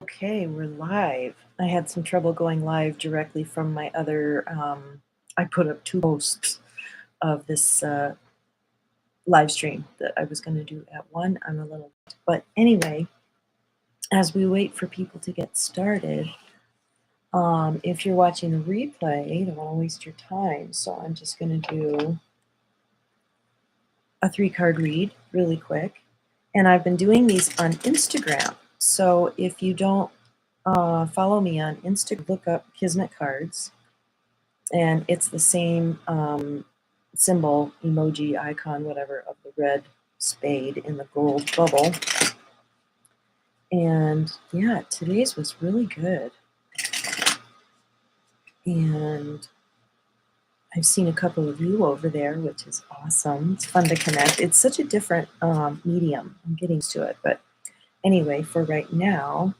Okay, we're live. I had some trouble going live directly from my other. I put up 2 posts of this live stream that I was going to do at one. I'm a little, but anyway, as we wait for people to get started, if you're watching the replay, you don't want to waste your time. So I'm just going to do a 3-card read really quick, and I've been doing these on Instagram. So if you don't follow me on Instagram, look up Kismet cards, and it's the same symbol, emoji, icon, whatever, of the red spade in the gold bubble. And yeah, today's was really good. And I've seen a couple of you over there, which is awesome. It's fun to connect. It's such a different medium. I'm getting used to it. But anyway, for right now,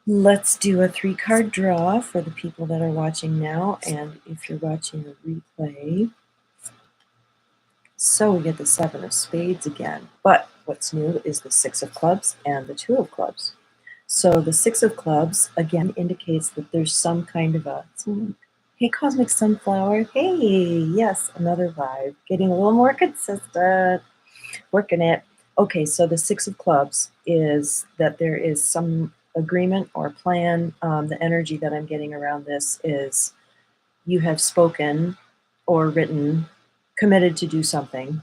let's do a 3-card draw for the people that are watching now. And if you're watching the replay, so we get the 7 of spades again. But what's new is the 6 of clubs and the 2 of clubs. So the 6 of clubs, again, indicates that there's some kind of hey, Cosmic Sunflower. Hey, yes, another vibe. Getting a little more consistent. Working it. Okay, so the 6 of clubs is that there is some agreement or plan. The energy that I'm getting around this is you have spoken or written, committed to do something.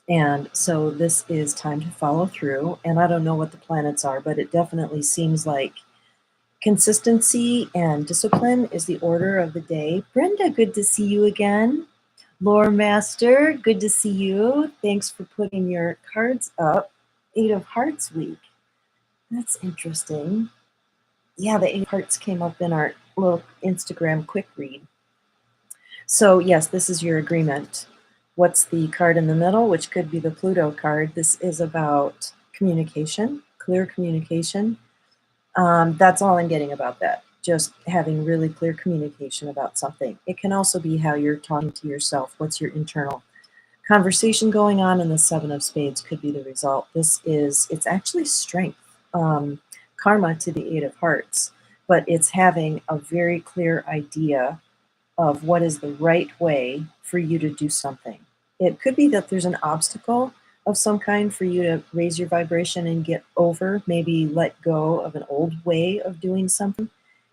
And so this is time to follow through. And I don't know what the planets are, but it definitely seems like consistency and discipline is the order of the day. Brenda, good to see you again. Lore Master, good to see you. Thanks for putting your cards up. 8 of Hearts week. That's interesting. Yeah, the 8 of Hearts came up in our little Instagram quick read. So yes, this is your agreement. What's the card in the middle, which could be the Pluto card? This is about communication, clear communication. That's all I'm getting about that. Just having really clear communication about something. It can also be how you're talking to yourself. What's your internal conversation going on? And the 7 of spades could be the result. It's actually strength, karma to the 8 of hearts, but it's having a very clear idea of what is the right way for you to do something. It could be that there's an obstacle of some kind for you to raise your vibration and get over, maybe let go of an old way of doing something,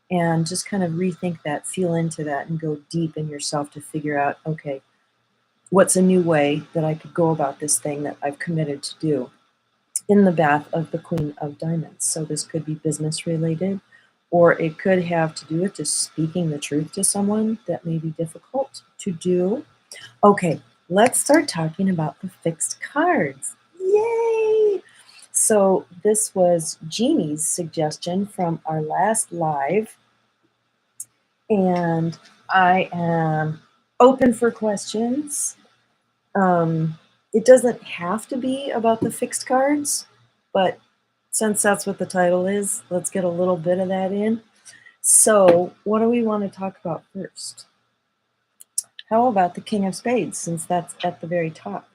and just kind of rethink that, feel into that, and go deep in yourself to figure out, okay, what's a new way that I could go about this thing that I've committed to do, in the bath of the Queen of Diamonds. So this could be business related, or it could have to do with just speaking the truth to someone that may be difficult to do. Okay, let's start talking about the fixed cards. Yay! So this was Jeannie's suggestion from our last live, and I am open for questions. It doesn't have to be about the fixed cards, but since that's what the title is, let's get a little bit of that in. So what do we want to talk about first? How about the King of Spades, since that's at the very top?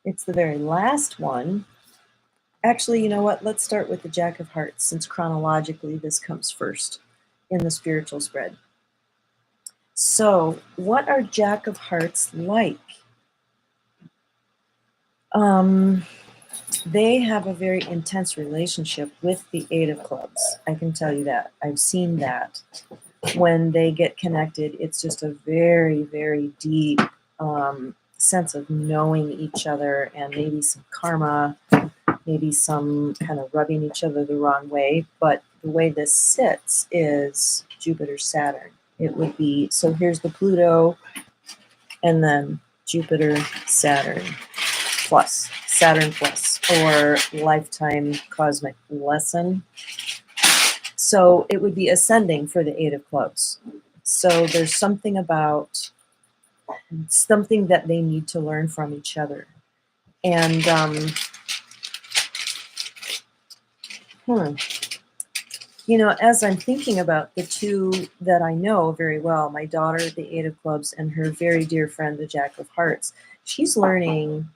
It's the very last one. Actually, you know what? Let's start with the Jack of Hearts, since chronologically this comes first in the spiritual spread. So what are Jack of Hearts like? They have a very intense relationship with the 8 of clubs. I can tell you that. I've seen that. When they get connected, it's just a very, very deep sense of knowing each other, and maybe some karma, maybe some kind of rubbing each other the wrong way. But the way this sits is Jupiter, Saturn. It would be, so here's the Pluto, and then Jupiter, Saturn plus, Saturn plus, or lifetime cosmic lesson. So it would be ascending for the 8 of clubs. So there's something about something that they need to learn from each other. And you know, as I'm thinking about the two that I know very well, my daughter, the 8 of clubs, and her very dear friend, the Jack of hearts, she's learning.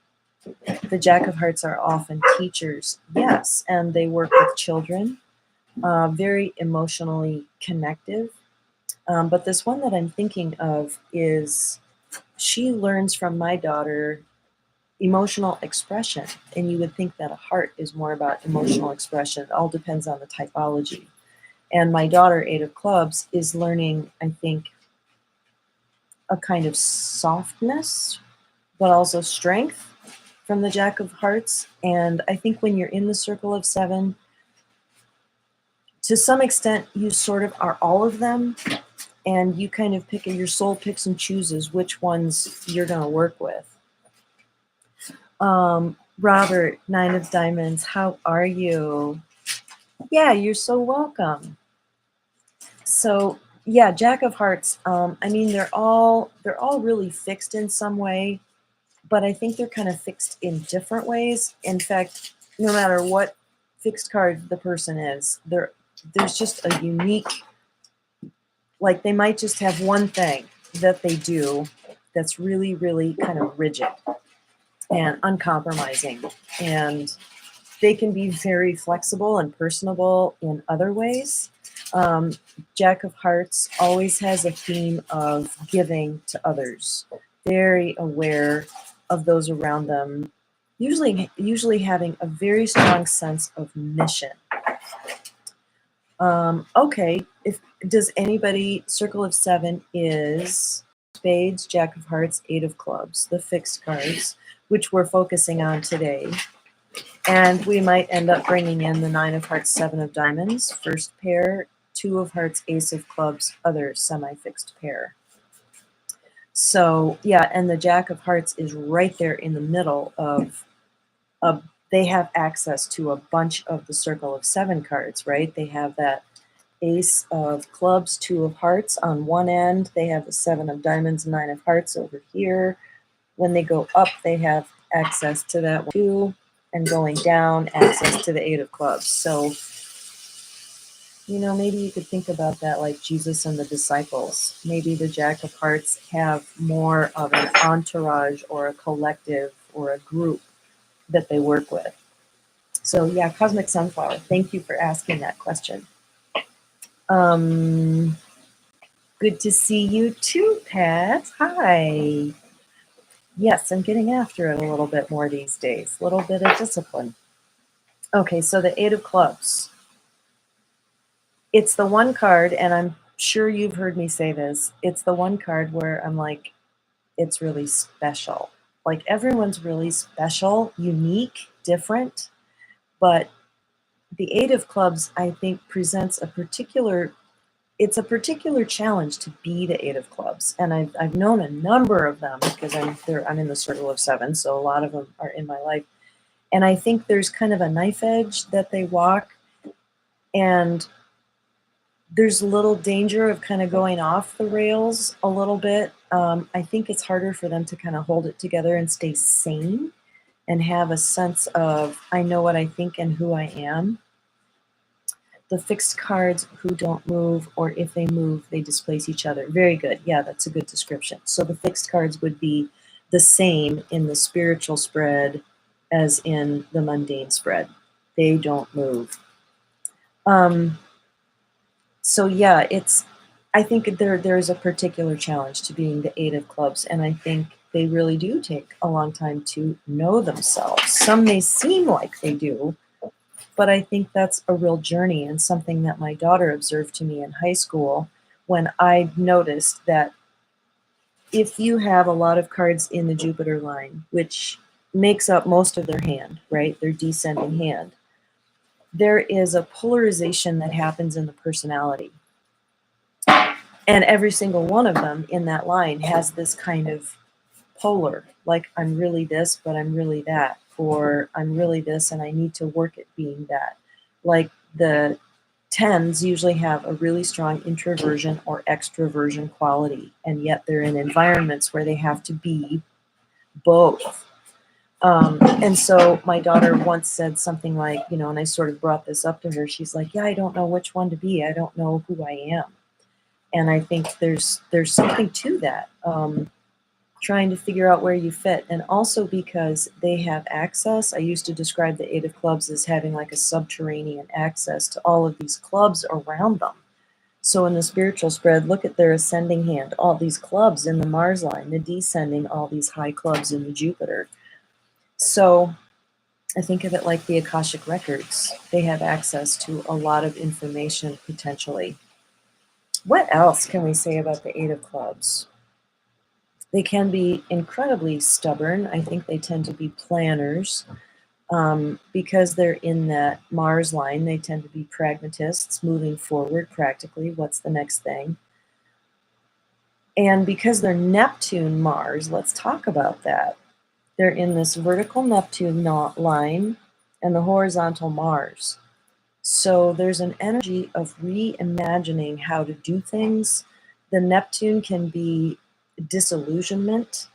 The Jack of hearts are often teachers, yes, and they work with children. very emotionally connective. But this one that I'm thinking of is she learns from my daughter emotional expression. And you would think that a heart is more about emotional expression. It all depends on the typology. And my daughter, Eight of Clubs, is learning, I think, a kind of softness, but also strength from the Jack of Hearts. And I think when you're in the Circle of Seven, to some extent, you sort of are all of them. And you kind of your soul picks and chooses which ones you're going to work with. Robert, Nine of Diamonds, how are you? Yeah, you're so welcome. So yeah, Jack of Hearts. I mean, they're all really fixed in some way, but I think they're kind of fixed in different ways. In fact, no matter what fixed card the person is, there's just a unique, like they might just have one thing that they do that's really, really kind of rigid and uncompromising. And they can be very flexible and personable in other ways. Jack of Hearts always has a theme of giving to others, very aware of those around them, usually having a very strong sense of mission. Okay, does anybody, Circle of Seven is Spades, Jack of Hearts, Eight of Clubs, the fixed cards, which we're focusing on today. And we might end up bringing in the Nine of Hearts, Seven of Diamonds, first pair, Two of Hearts, Ace of Clubs, other semi-fixed pair. So yeah, and the Jack of Hearts is right there in the middle of they have access to a bunch of the Circle of Seven cards, right? They have that Ace of Clubs, Two of Hearts on one end. They have the Seven of Diamonds, Nine of Hearts over here. When they go up, they have access to that one too. And going down, access to the Eight of Clubs. So, maybe you could think about that like Jesus and the disciples. Maybe the Jack of Hearts have more of an entourage or a collective or a group that they work with. So yeah, Cosmic Sunflower, thank you for asking that question. Good to see you too, Pat. Hi. Yes, I'm getting after it a little bit more these days. A little bit of discipline. Okay, so the Eight of Clubs. It's the one card, and I'm sure you've heard me say this, it's the one card where I'm like, it's really special. Like everyone's really special, unique, different, but the Eight of Clubs, I think, presents a particular challenge to be the Eight of Clubs. And I've known a number of them because I'm in the Circle of Seven, so a lot of them are in my life. And I think there's kind of a knife edge that they walk, and there's a little danger of kind of going off the rails a little bit. I think it's harder for them to kind of hold it together and stay sane and have a sense of, I know what I think and who I am. The fixed cards who don't move, or if they move, they displace each other. Very good. Yeah, that's a good description. So the fixed cards would be the same in the spiritual spread as in the mundane spread. They don't move. So yeah, I think there's a particular challenge to being the Eight of Clubs, and I think they really do take a long time to know themselves. Some may seem like they do, but I think that's a real journey, and something that my daughter observed to me in high school when I noticed that if you have a lot of cards in the Jupiter line, which makes up most of their hand, right, their descending hand, there is a polarization that happens in the personality. And every single one of them in that line has this kind of polar, like I'm really this, but I'm really that, or I'm really this and I need to work at being that. Like the 10s usually have a really strong introversion or extroversion quality, and yet they're in environments where they have to be both. And so my daughter once said something like, and I sort of brought this up to her. She's like, yeah, I don't know which one to be. I don't know who I am. And I think there's something to that. trying to figure out where you fit. And also because they have access. I used to describe the Eight of Clubs as having like a subterranean access to all of these clubs around them. So in the spiritual spread, look at their ascending hand, all these clubs in the Mars line, the descending, all these high clubs in the Jupiter. So I think of it like the Akashic Records. They have access to a lot of information potentially. What else can we say about the Eight of Clubs? They can be incredibly stubborn. I think they tend to be planners. Because they're in that Mars line, they tend to be pragmatists, moving forward practically. What's the next thing? And because they're Neptune Mars, let's talk about that. They're in this vertical Neptune line and the horizontal Mars. So there's an energy of reimagining how to do things. The Neptune can be disillusionment,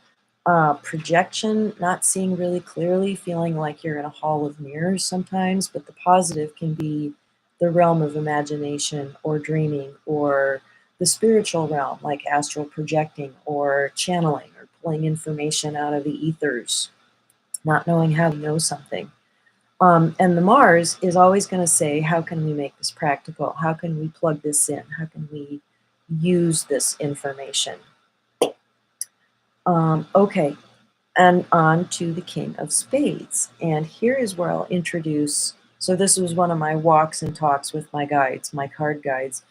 projection, not seeing really clearly, feeling like you're in a hall of mirrors sometimes, but the positive can be the realm of imagination or dreaming, or the spiritual realm, like astral projecting or channeling or pulling information out of the ethers, not knowing how to know something. And the Mars is always going to say, how can we make this practical? How can we plug this in? How can we use this information? Okay, and on to the King of Spades. And here is where I'll introduce, so this was one of my walks and talks with my guides, my card guides,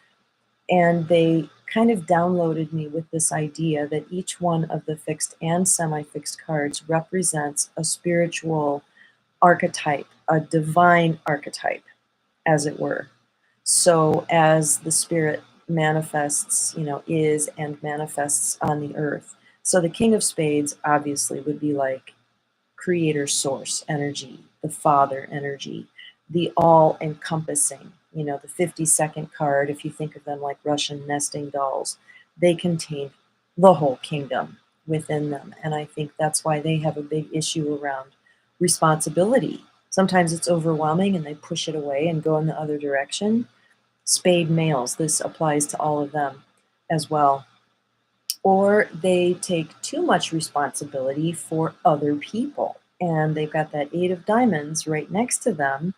and they kind of downloaded me with this idea that each one of the fixed and semi-fixed cards represents a spiritual archetype, a divine archetype, as it were. So as the spirit manifests, is and manifests on the earth. So the King of Spades obviously would be like creator source energy, the father energy, the all encompassing, the 52nd card, if you think of them like Russian nesting dolls, they contain the whole kingdom within them. And I think that's why they have a big issue around responsibility. Sometimes it's overwhelming and they push it away and go in the other direction. Spade males, this applies to all of them as well. Or they take too much responsibility for other people. And they've got that Eight of Diamonds right next to them,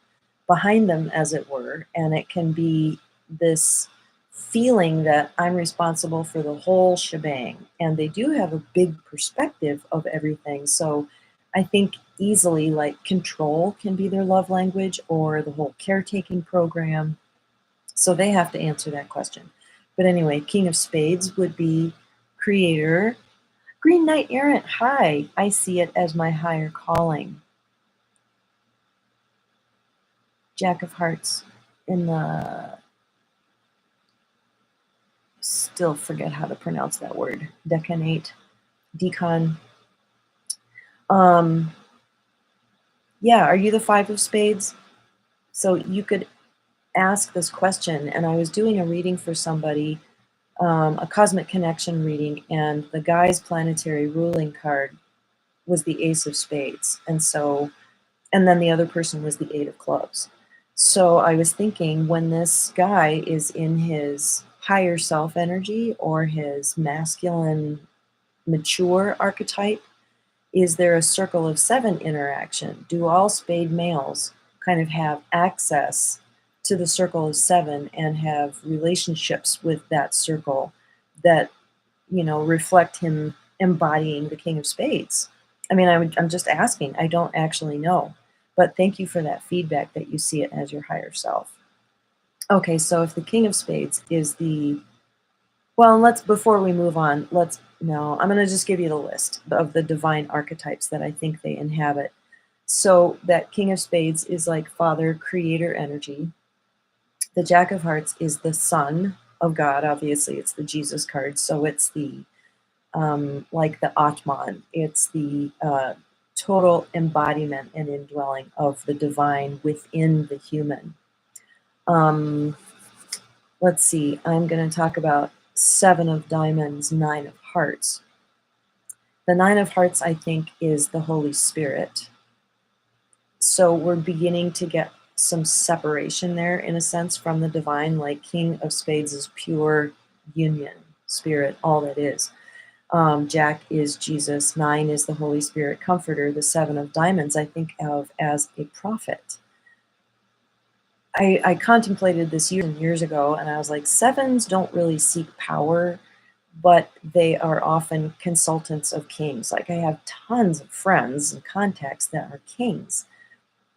behind them, as it were. And it can be this feeling that I'm responsible for the whole shebang. And they do have a big perspective of everything. So I think easily, like, control can be their love language, or the whole caretaking program. So they have to answer that question. But anyway, King of Spades would be creator. Green Knight Errant, hi. I see it as my higher calling. Jack of Hearts in the, still forget how to pronounce that word, decanate, decon. Yeah, are you the Five of Spades? So you could ask this question, and I was doing a reading for somebody, a cosmic connection reading, and the guy's planetary ruling card was the Ace of Spades. And then the other person was the Eight of Clubs. So I was thinking, when this guy is in his higher self energy or his masculine mature archetype, is there a circle of seven interaction? Do all spade males kind of have access to the circle of seven and have relationships with that circle that, reflect him embodying the King of Spades? I mean, I'm just asking. I don't actually know. But thank you for that feedback that you see it as your higher self. Okay, so if the King of Spades is before we move on, I'm going to just give you the list of the divine archetypes that I think they inhabit. So that King of Spades is like Father, creator energy. The Jack of Hearts is the Son of God. Obviously, it's the Jesus card. So it's the, like the Atman. It's the total embodiment and indwelling of the divine within the human. Let's see, I'm going to talk about Seven of Diamonds, Nine of Hearts. The Nine of Hearts, I think, is the Holy Spirit. So we're beginning to get some separation there, in a sense, from the divine. Like King of Spades is pure union, spirit, all that is. Jack is Jesus. 9 is the Holy Spirit Comforter. The 7 of Diamonds I think of as a prophet. I contemplated this years and years ago, and I was like, 7s don't really seek power, but they are often consultants of kings. Like, I have tons of friends and contacts that are kings,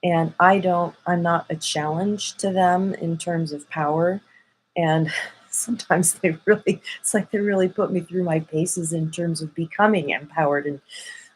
and I'm not a challenge to them in terms of power. And sometimes it's like they really put me through my paces in terms of becoming empowered and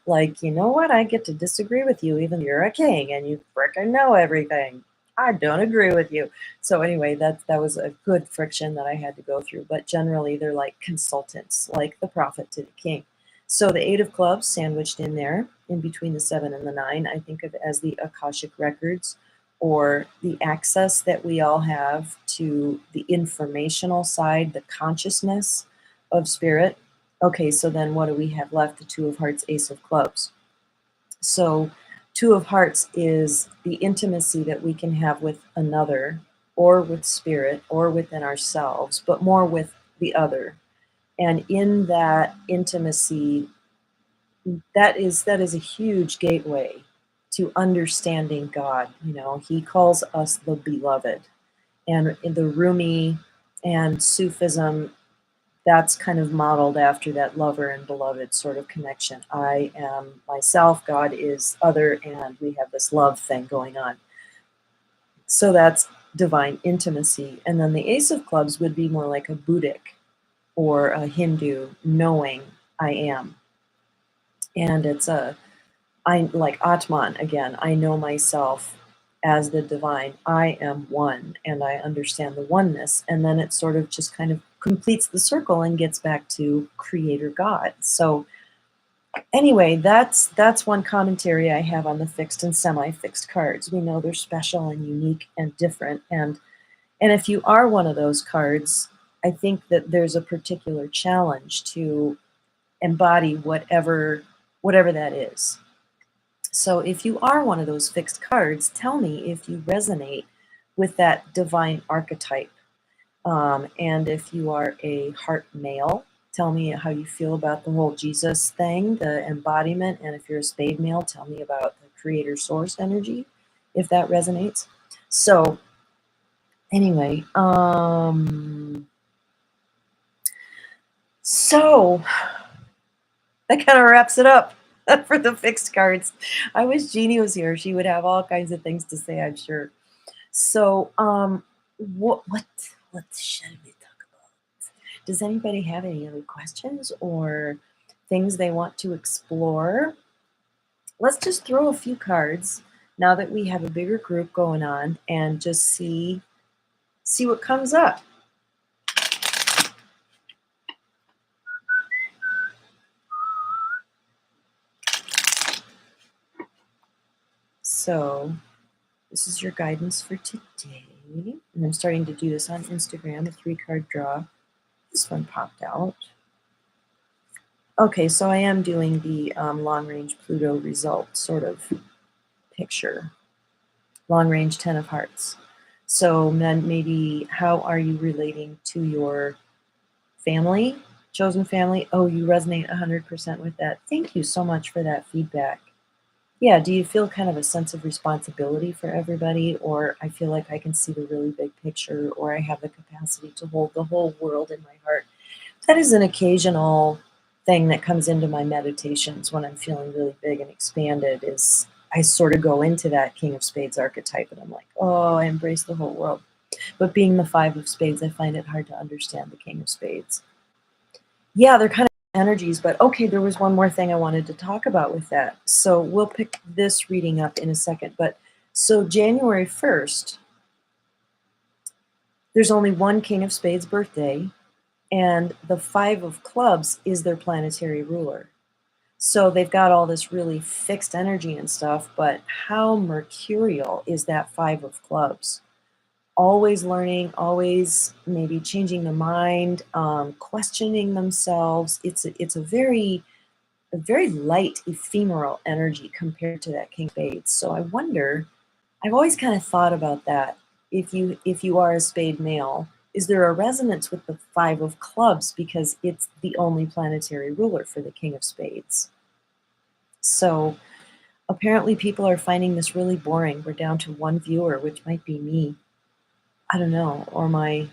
like, you know what? I get to disagree with you, even though you're a king and you frickin' know everything. I don't agree with you. So anyway, that was a good friction that I had to go through. But generally, they're like consultants, like the prophet to the king. So the 8 of clubs sandwiched in there, in between the 7 and the 9, I think of as the Akashic records, or the access that we all have to the informational side, the consciousness of spirit. Okay, so then what do we have left? The 2 of hearts, Ace of clubs. So 2 of hearts is the intimacy that we can have with another, or with spirit, or within ourselves, but more with the other. And in that intimacy, that is a huge gateway to understanding God. You know, he calls us the beloved. And in the Rumi and Sufism, that's kind of modeled after that lover and beloved sort of connection. I am myself, God is other, and we have this love thing going on. So that's divine intimacy. And then the Ace of clubs would be more like a Buddhic or a Hindu knowing I am. And it's I like Atman again. I know myself as the divine. I am one, and I understand the oneness. And then it sort of just kind of completes the circle and gets back to Creator God. So anyway, that's one commentary I have on the fixed and semi-fixed cards. We know they're special and unique and different. And if you are one of those cards, I think that there's a particular challenge to embody whatever that is. So if you are one of those fixed cards, tell me if you resonate with that divine archetype. And if you are a heart male, tell me how you feel about the whole Jesus thing, the embodiment. And if you're a spade male, tell me about the creator source energy, if that resonates. So anyway, so that kind of wraps it up for the fixed cards. I wish Jeannie was here. She would have all kinds of things to say, I'm sure. So, what should we talk about? Does anybody have any other questions or things they want to explore? Let's just throw a few cards now that we have a bigger group going on and just see what comes up. So this is your guidance for today. And I'm starting to do this on Instagram, a 3-card draw. This one popped out. Okay, so I am doing the long-range Pluto result sort of picture. Long-range 10 of hearts. So then maybe how are you relating to your family, chosen family? Oh, you resonate 100% with that. Thank you so much for that feedback. Yeah, do you feel kind of a sense of responsibility for everybody, or I feel like I can see the really big picture, or I have the capacity to hold the whole world in my heart? That is an occasional thing that comes into my meditations when I'm feeling really big and expanded, is I sort of go into that King of Spades archetype and I'm like, oh, I embrace the whole world. But being the 5 of Spades, I find it hard to understand the King of Spades. Yeah, they're kind of energies, but okay, there was one more thing I wanted to talk about with that. So we'll pick this reading up in a second. But so January 1st, there's only one King of Spades birthday, and the 5 of clubs is their planetary ruler. So they've got all this really fixed energy and stuff, but how mercurial is that 5 of clubs? Always learning, always maybe changing the mind, questioning themselves. It's a very light, ephemeral energy compared to that King of Spades. So I wonder, I've always kind of thought about that. If you are a spade male, is there a resonance with the Five of Clubs because it's the only planetary ruler for the King of Spades. So apparently people are finding this really boring. We're down to one viewer, which might be me. I don't know, or my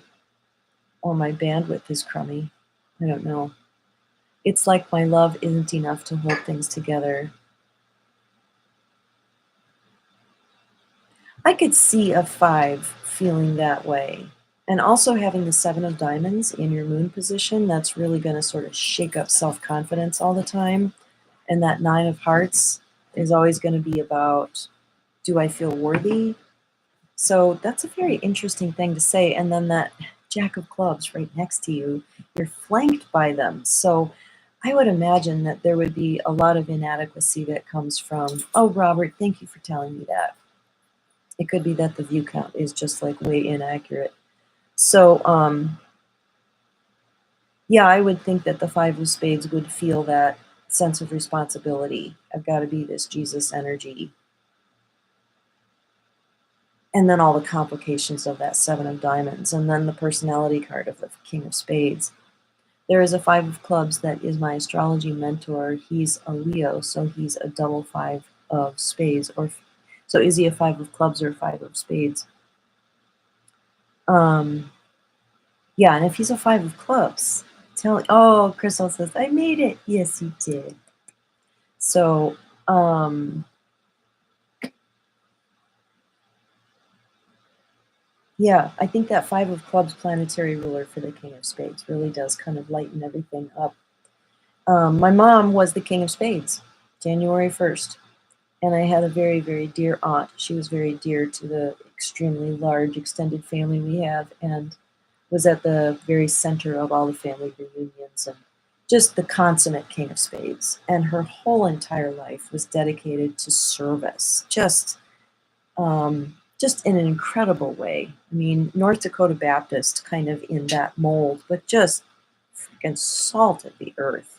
bandwidth is crummy. I don't know. It's like my love isn't enough to hold things together. I could see a 5 feeling that way. And also having the 7 of diamonds in your moon position, that's really going to sort of shake up self-confidence all the time. And that 9 of hearts is always going to be about, do I feel worthy? So that's a very interesting thing to say. And then that Jack of clubs right next to you, you're flanked by them. So I would imagine that there would be a lot of inadequacy that comes from, oh, Robert, thank you for telling me that. It could be that the view count is just like way inaccurate. So, yeah, I would think that the 5 of spades would feel that sense of responsibility. I've got to be this Jesus energy. And then all the complications of that 7 of diamonds, and then the personality card of the King of Spades. There is a 5 of clubs that is my astrology mentor. He's a Leo, so he's a double 5 of spades. So is he a 5 of clubs or a 5 of spades? Yeah, and if he's a 5 of clubs, oh, Crystal says, I made it. Yes, you did. So, yeah, I think that 5 of clubs planetary ruler for the King of Spades really does kind of lighten everything up. My mom was the King of Spades, January 1st. And I had a very, very dear aunt. She was very dear to the extremely large extended family we have and was at the very center of all the family reunions and just the consummate King of Spades. And her whole entire life was dedicated to service, just in an incredible way. I mean, North Dakota Baptist kind of in that mold, but just freaking salt of the earth.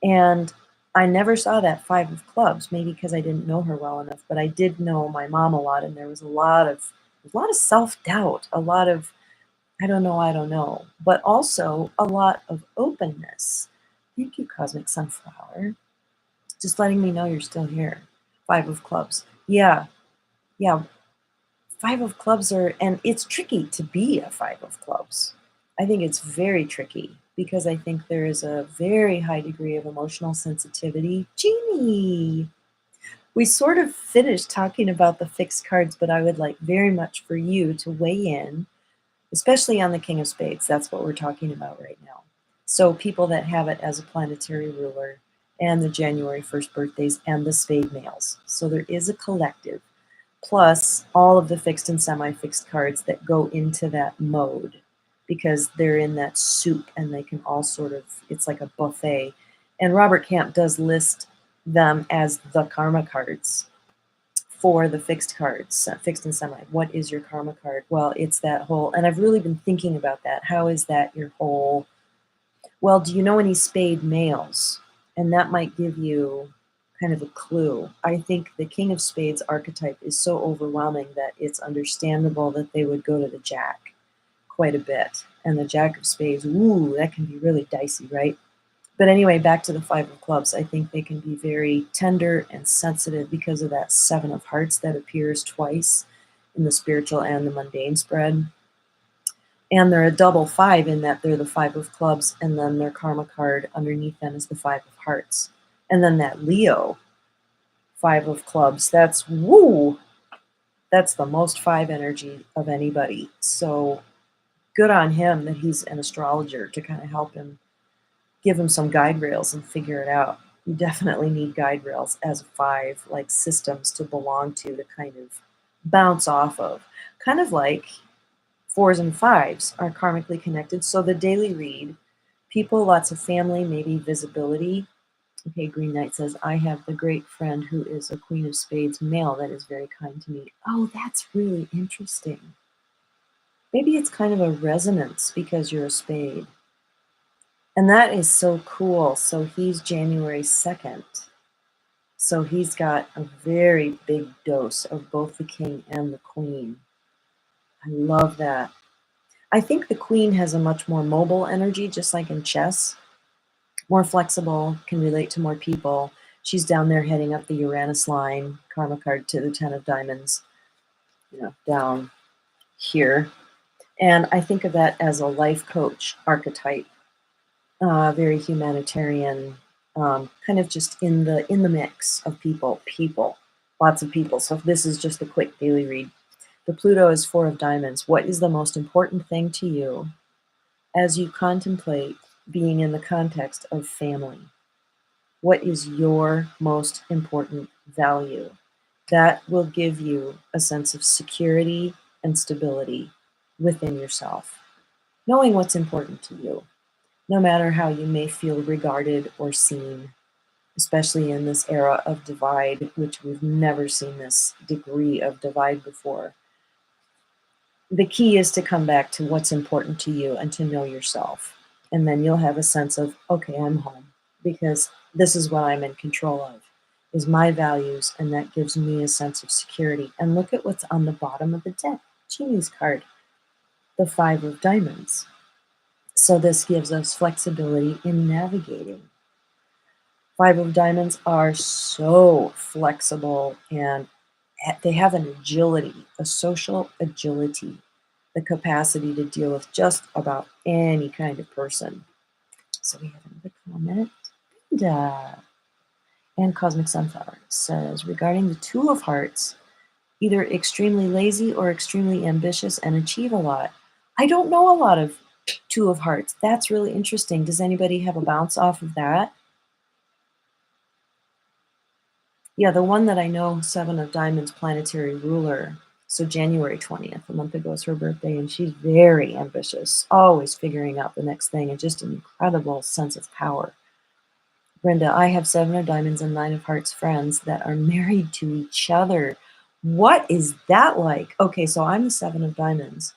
And I never saw that 5 of clubs, maybe because I didn't know her well enough, but I did know my mom a lot, and there was a lot of self-doubt, a lot of I don't know, but also a lot of openness. Thank you, Cosmic Sunflower. Just letting me know you're still here. 5 of clubs. Yeah. 5 of clubs and it's tricky to be a 5 of clubs. I think it's very tricky because I think there is a very high degree of emotional sensitivity. Jeannie, we sort of finished talking about the fixed cards, but I would like very much for you to weigh in, especially on the King of Spades. That's what we're talking about right now. So people that have it as a planetary ruler and the January 1st birthdays and the spade males. So there is a collective, plus all of the fixed and semi-fixed cards that go into that mode because they're in that soup and they can all sort of, it's like a buffet. And Robert Camp does list them as the karma cards for the fixed cards, fixed and semi. What is your karma card? Well, it's that whole, and I've really been thinking about that. How is that your whole, well, do you know any spade males? And that might give you kind of a clue. I think the King of Spades archetype is so overwhelming that it's understandable that they would go to the Jack quite a bit. And the Jack of Spades, ooh, that can be really dicey, right? But anyway, back to the 5 of clubs. I think they can be very tender and sensitive because of that 7 of hearts that appears twice in the spiritual and the mundane spread. And they're a double 5 in that they're the 5 of clubs, and then their karma card underneath them is the 5 of hearts. And then that Leo 5 of clubs, that's woo! That's the most 5 energy of anybody. So good on him that he's an astrologer to kind of help him, give him some guide rails and figure it out. You definitely need guide rails as a 5, like systems to belong to kind of bounce off of. Kind of like 4s and 5s are karmically connected. So the daily read, people, lots of family, maybe visibility. Okay, Green Knight says, I have the great friend who is a Queen of Spades male that is very kind to me. Oh, that's really interesting. Maybe it's kind of a resonance because you're a spade. And that is so cool. So he's January 2nd. So he's got a very big dose of both the king and the queen. I love that. I think the Queen has a much more mobile energy, just like in chess, more flexible, can relate to more people. She's down there heading up the Uranus line, karma card to the 10 of diamonds, down here. And I think of that as a life coach archetype, very humanitarian, kind of just in the mix of people, lots of people. So if this is just a quick daily read, the Pluto is 4 of diamonds. What is the most important thing to you as you contemplate being in the context of family? What is your most important value? That will give you a sense of security and stability within yourself, knowing what's important to you, no matter how you may feel regarded or seen, especially in this era of divide, which we've never seen this degree of divide before. The key is to come back to what's important to you and to know yourself. And then you'll have a sense of, okay, I'm home because this is what I'm in control of, is my values, and that gives me a sense of security. And look at what's on the bottom of the deck, Genie's card, the 5 of diamonds. So this gives us flexibility in navigating. 5 of diamonds are so flexible, and they have an agility, a social agility, the capacity to deal with just about any kind of person. So we have another comment. And Cosmic Sunflower says, regarding the 2 of hearts, either extremely lazy or extremely ambitious and achieve a lot. I don't know a lot of 2 of hearts. That's really interesting. Does anybody have a bounce off of that? Yeah, the one that I know, 7 of diamonds, planetary ruler. So January 20th, a month ago, is her birthday, and she's very ambitious, always figuring out the next thing, and just an incredible sense of power. Brenda, I have 7 of diamonds and 9 of hearts friends that are married to each other. What is that like? Okay, so I'm the 7 of diamonds.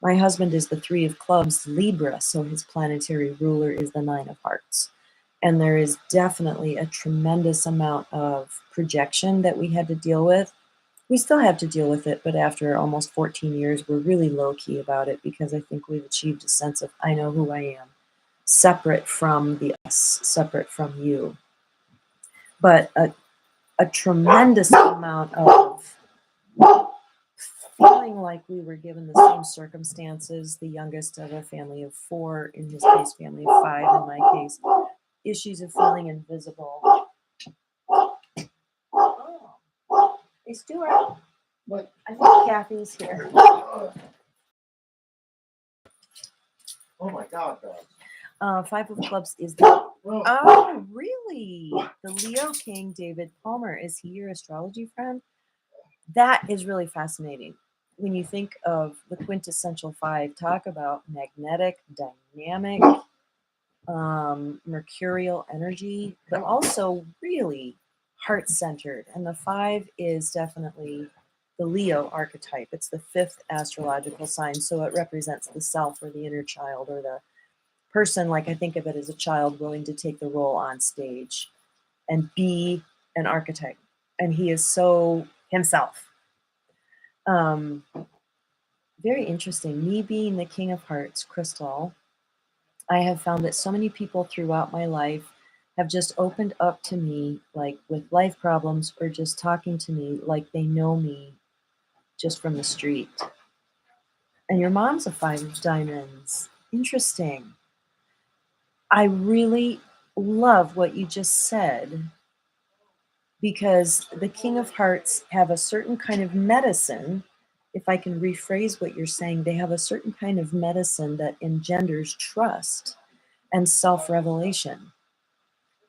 My husband is the 3 of clubs, Libra, so his planetary ruler is the 9 of hearts. And there is definitely a tremendous amount of projection that we had to deal with. We still have to deal with it, but after almost 14 years, we're really low-key about it because I think we've achieved a sense of, I know who I am, separate from the us, separate from you. But a tremendous amount of feeling like we were given the same circumstances, the youngest of a family of 4, in his case, family of 5, in my case, issues of feeling invisible. Oh. Hey, Stuart. What? I think Kathy's here. Oh my God, dog. 5 of clubs is the... Oh, really? The Leo King, David Palmer. Is he your astrology friend? That is really fascinating. When you think of the quintessential 5, talk about magnetic, dynamic, mercurial energy, but also really heart-centered. And the 5 is definitely the Leo archetype. It's the 5th astrological sign, so it represents the self or the inner child or the person, like I think of it as a child willing to take the role on stage and be an archetype. And he is so himself. Very interesting. Me being the King of Hearts, Crystal, I have found that so many people throughout my life have just opened up to me, like with life problems, or just talking to me like they know me just from the street. And your mom's a 5 of diamonds. Interesting. I really love what you just said, because the King of Hearts have a certain kind of medicine. If I can rephrase what you're saying, they have a certain kind of medicine that engenders trust and self-revelation.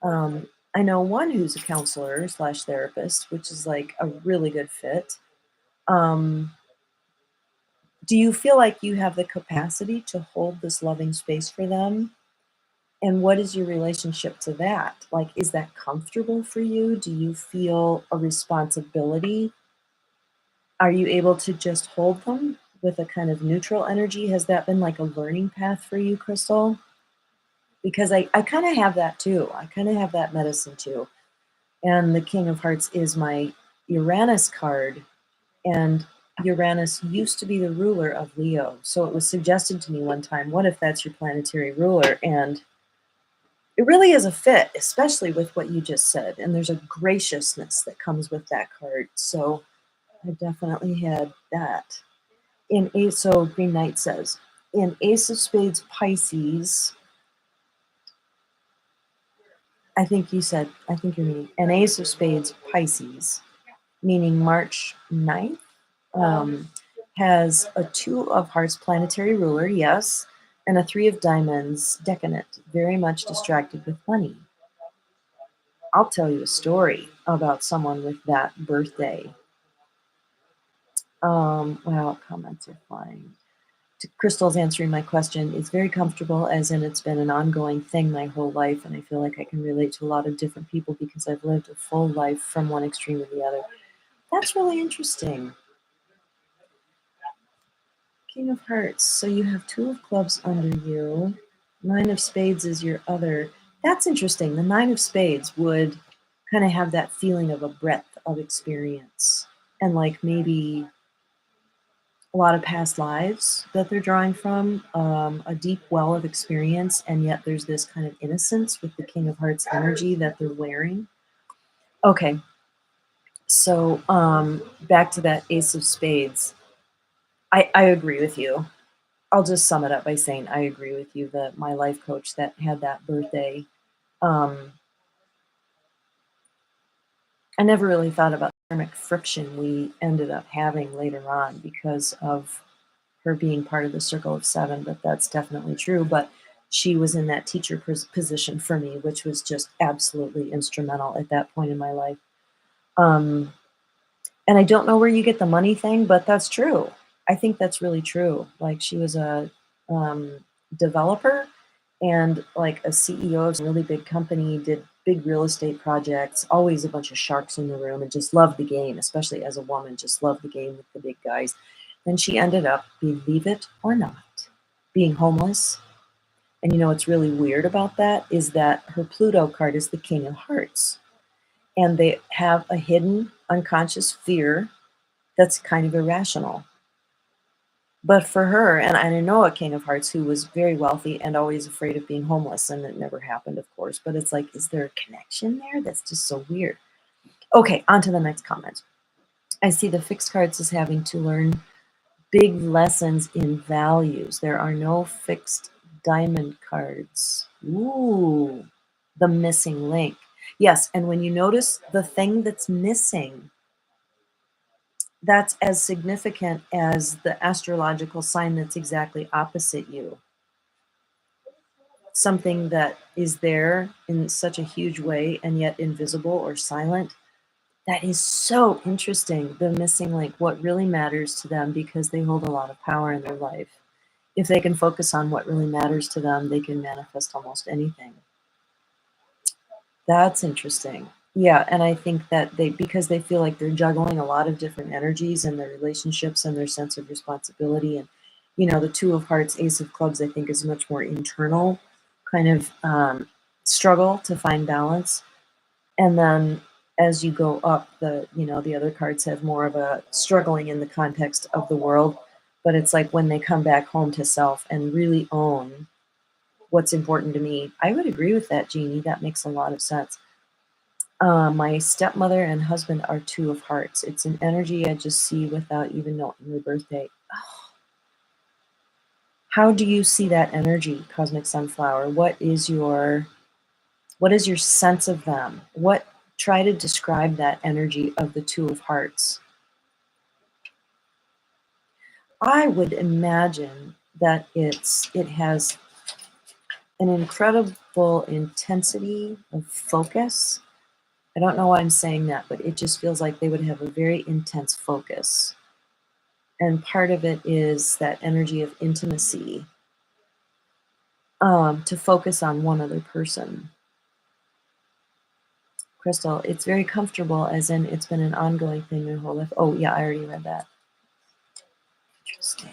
I know one who's a counselor / therapist, which is like a really good fit. Do you feel like you have the capacity to hold this loving space for them? And what is your relationship to that? Like, is that comfortable for you? Do you feel a responsibility? Are you able to just hold them with a kind of neutral energy? Has that been like a learning path for you, Crystal? Because I kind of have that too. I kind of have that medicine too. And the King of Hearts is my Uranus card. And Uranus used to be the ruler of Leo. So it was suggested to me one time, what if that's your planetary ruler? And it really is a fit, especially with what you just said. And there's a graciousness that comes with that card. So I definitely had that. In Ace, so Green Knight says, in Ace of Spades Pisces, I think you're meaning an Ace of Spades Pisces, meaning March 9th, has a Two of Hearts planetary ruler, yes, and a Three of Diamonds decadent, very much distracted with money. I'll tell you a story about someone with that birthday. Wow, comments are flying. Crystal's answering my question. It's very comfortable, as in it's been an ongoing thing my whole life, and I feel like I can relate to a lot of different people because I've lived a full life from one extreme to the other. That's really interesting. King of Hearts. So you have Two of Clubs under you. Nine of Spades is your other. That's interesting. The Nine of Spades would kind of have that feeling of a breadth of experience and like maybe a lot of past lives that they're drawing from, a deep well of experience, and yet there's this kind of innocence with the King of Hearts energy that they're wearing. Okay, so back to that Ace of Spades. I agree with you. I'll just sum it up by saying I agree with you that my life coach that had that birthday, I never really thought about the karmic friction we ended up having later on because of her being part of the Circle of Seven, but that's definitely true. But she was in that teacher position for me, which was just absolutely instrumental at that point in my life. And I don't know where you get the money thing, but that's true. I think that's really true. Like she was a developer and like a CEO of a really big company, did big real estate projects, always a bunch of sharks in the room, and just loved the game, especially as a woman, just loved the game with the big guys. Then she ended up, believe it or not, being homeless. And you know what's really weird about that is that her Pluto card is the King of Hearts. And they have a hidden unconscious fear that's kind of irrational. But for her, and I know a King of Hearts who was very wealthy and always afraid of being homeless, and it never happened, of course. But it's like, is there a connection there? That's just so weird. Okay, on to the next comment. I see the fixed cards as having to learn big lessons in values. There are no fixed diamond cards. Ooh, the missing link. Yes, and when you notice the thing that's missing, that's as significant as the astrological sign that's exactly opposite you. Something that is there in such a huge way and yet invisible or silent. That is so interesting. The missing link, what really matters to them, because they hold a lot of power in their life. If they can focus on what really matters to them, they can manifest almost anything. That's interesting. Yeah, and I think that because they feel like they're juggling a lot of different energies in their relationships and their sense of responsibility. And, you know, the Two of Hearts, Ace of Clubs, I think is much more internal kind of struggle to find balance. And then as you go up, the other cards have more of a struggling in the context of the world. But it's like when they come back home to self and really own what's important to me. I would agree with that, Jeannie. That makes a lot of sense. My stepmother and husband are Two of Hearts. It's an energy I just see without even knowing their birthday. Oh. How do you see that energy, Cosmic Sunflower? What is your sense of them? Try to describe that energy of the Two of Hearts. I would imagine that it has an incredible intensity of focus. I don't know why I'm saying that, but it just feels like they would have a very intense focus. And part of it is that energy of intimacy, to focus on one other person. Crystal, it's very comfortable, as in it's been an ongoing thing their whole life. Oh, yeah, I already read that. Interesting.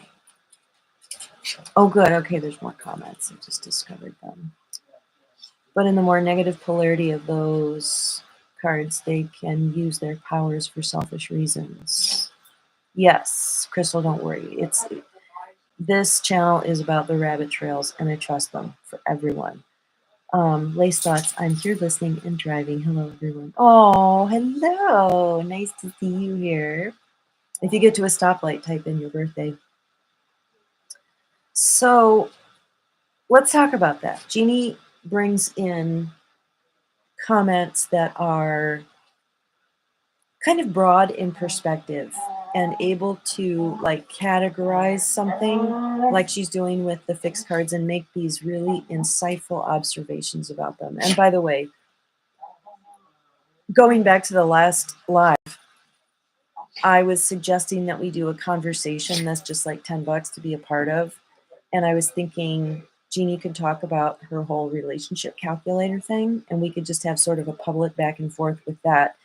Oh, good. Okay, there's more comments. I just discovered them. But in the more negative polarity of those cards, they can use their powers for selfish reasons. Yes, Crystal, don't worry. This channel is about the rabbit trails, and I trust them for everyone. Lace thoughts. I'm here listening and driving. Hello, everyone. Oh, hello. Nice to see you here. If you get to a stoplight, type in your birthday. So let's talk about that. Jeannie brings in comments that are kind of broad in perspective and able to like categorize something like she's doing with the fixed cards and make these really insightful observations about them. And by the way, going back to the last live, I was suggesting that we do a conversation that's just like $10 to be a part of. And I was thinking Jeannie could talk about her whole relationship calculator thing, and we could just have sort of a public back and forth with that,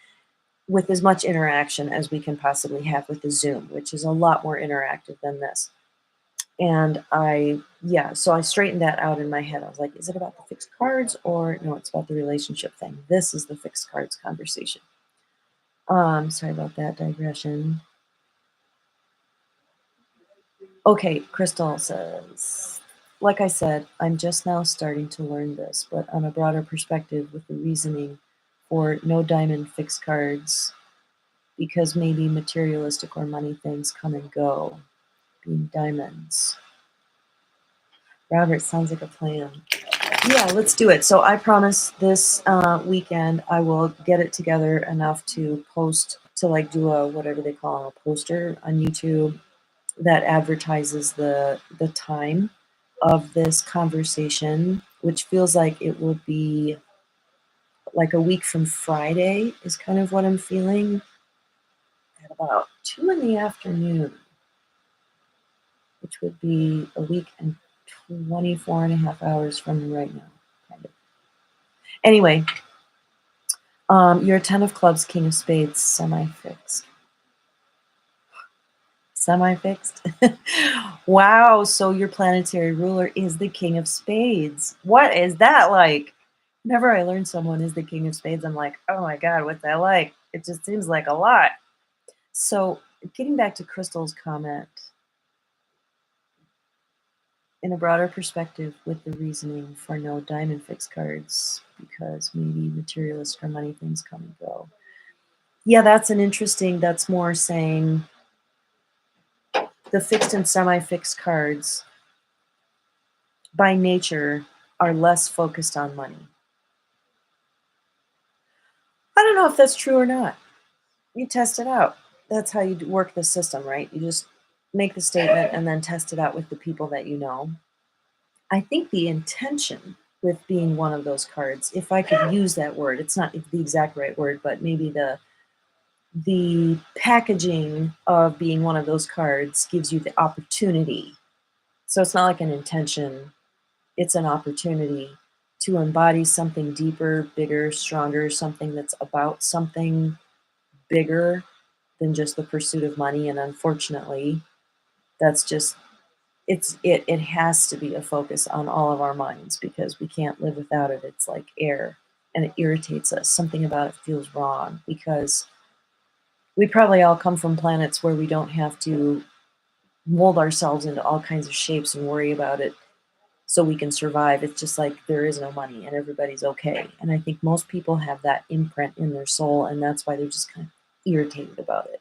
with as much interaction as we can possibly have with the Zoom, which is a lot more interactive than this. And so I straightened that out in my head. I was like, is it about the fixed cards, or no, it's about the relationship thing. This is the fixed cards conversation. Sorry about that digression. Okay, Crystal says, like I said, I'm just now starting to learn this, but on a broader perspective with the reasoning for no diamond fixed cards, because maybe materialistic or money things come and go, being diamonds. Robert, sounds like a plan. Yeah, let's do it. So I promise this weekend I will get it together enough to post, to like do a, whatever they call a poster on YouTube that advertises the time of this conversation, which feels like it will be like a week from Friday is kind of what I'm feeling, at about 2 in the afternoon, which would be a week and 24 and a half hours from right now, kind of. Anyway, you're a 10 of clubs, king of spades, semi-fixed. Semi-fixed? Wow, so your planetary ruler is the king of spades. What is that like? Whenever I learn someone is the king of spades, I'm like, oh my God, what's that like? It just seems like a lot. So getting back to Crystal's comment, in a broader perspective with the reasoning for no diamond fixed cards, because maybe materialist or money things come and go. Yeah, that's more saying the fixed and semi-fixed cards by nature are less focused on money. I don't know if that's true or not. You test it out. That's how you work the system, right? You just make the statement and then test it out with the people that you know. I think the intention with being one of those cards, if I could use that word, it's not the exact right word, but maybe the packaging of being one of those cards gives you the opportunity. So it's not like an intention, it's an opportunity to embody something deeper, bigger, stronger, something that's about something bigger than just the pursuit of money. And unfortunately, that's just it has to be a focus on all of our minds, because we can't live without it. It's like air, and it irritates us. Something about it feels wrong, because we probably all come from planets where we don't have to mold ourselves into all kinds of shapes and worry about it so we can survive. It's just like there is no money and everybody's okay. And I think most people have that imprint in their soul, and that's why they're just kind of irritated about it.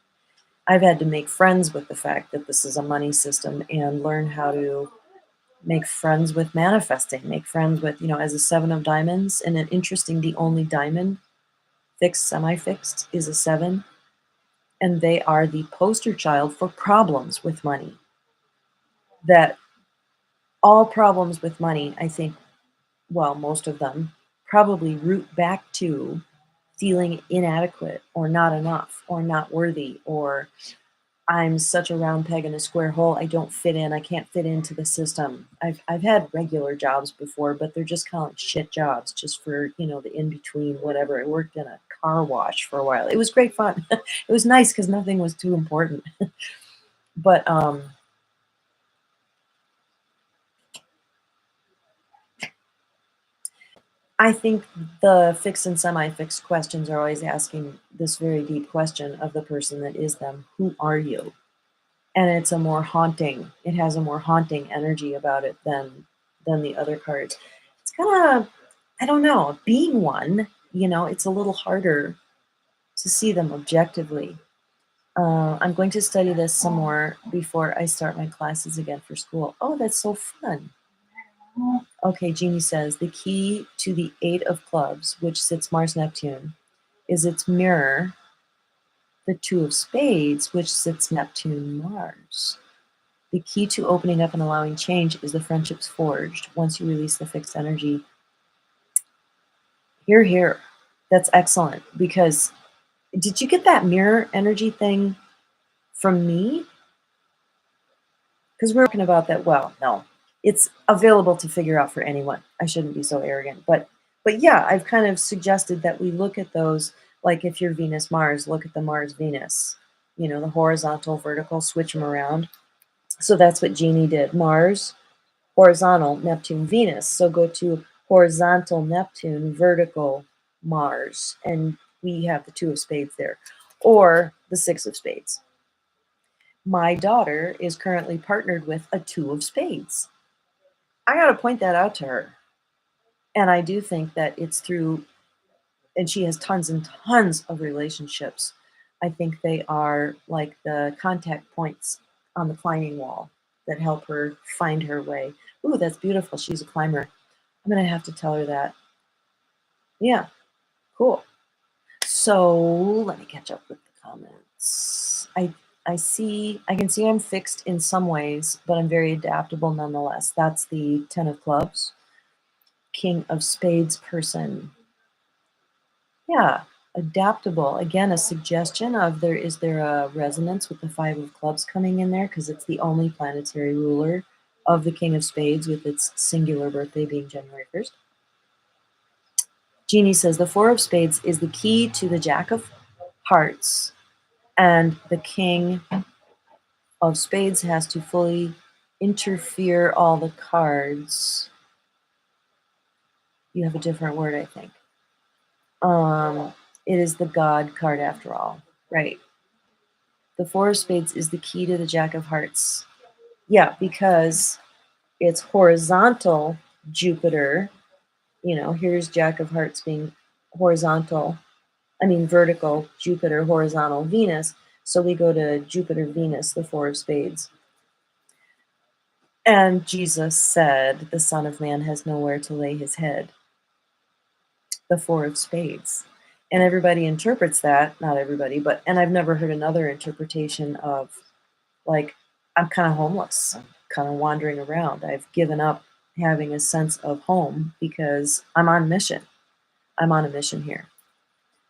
I've had to make friends with the fact that this is a money system and learn how to make friends with manifesting, make friends with, as a 7 of diamonds. And an interesting, the only diamond, fixed, semi-fixed, is a 7. And they are the poster child for problems with money. That all problems with money, I think, well, most of them probably root back to feeling inadequate or not enough or not worthy, or I'm such a round peg in a square hole. I don't fit in. I can't fit into the system. I've had regular jobs before, but they're just kind of like shit jobs, just for, the in between, whatever. I worked in a car wash for a while. It was great fun. It was nice because nothing was too important. But I think the fixed and semi-fixed questions are always asking this very deep question of the person that is them. Who are you? and it's a more haunting. It has a more haunting energy about it than the other cards. It's kind of, I don't know, being one. It's a little harder to see them objectively. I'm going to study this some more before I start my classes again for school. Oh, that's so fun. Okay, Jeannie says the key to the 8 of clubs, which sits Mars Neptune, is its mirror, the 2 of spades, which sits Neptune Mars. The key to opening up and allowing change is the friendships forged once you release the fixed energy. Here, here. That's excellent, because did you get that mirror energy thing from me? Because we're talking about that. Well, no, it's available to figure out for anyone. I shouldn't be so arrogant, but yeah, I've kind of suggested that we look at those, like if you're Venus Mars, look at the Mars Venus, the horizontal, vertical, switch them around. So that's what Jeannie did. Mars, horizontal, Neptune, Venus. So go to horizontal Neptune, vertical Mars, and we have the 2 of spades there, or the 6 of spades. My daughter is currently partnered with a 2 of spades. I got to point that out to her. And I do think that it's through, and she has tons and tons of relationships. I think they are like the contact points on the climbing wall that help her find her way. Ooh, that's beautiful. She's a climber. I'm going to have to tell her that. Yeah, cool. So let me catch up with the comments. I can see I'm fixed in some ways, but I'm very adaptable nonetheless. That's the 10 of clubs. King of spades person. Yeah, adaptable. Again, a suggestion of is there a resonance with the 5 of clubs coming in there, because it's the only planetary ruler of the King of Spades, with its singular birthday being January 1st. Jeannie says the 4 of spades is the key to the Jack of hearts, and the King of spades has to fully interfere all the cards. You have a different word, I think. It is the God card after all, right? The 4 of spades is the key to the Jack of hearts. Yeah, because it's horizontal Jupiter. Here's Jack of hearts being vertical Jupiter, horizontal Venus. So we go to Jupiter, Venus, the 4 of spades. And Jesus said, the Son of Man has nowhere to lay his head. The 4 of spades. And everybody interprets that, not everybody, and I've never heard another interpretation of, like, I'm kind of homeless. I'm kind of wandering around. I've given up having a sense of home because I'm on mission. I'm on a mission here.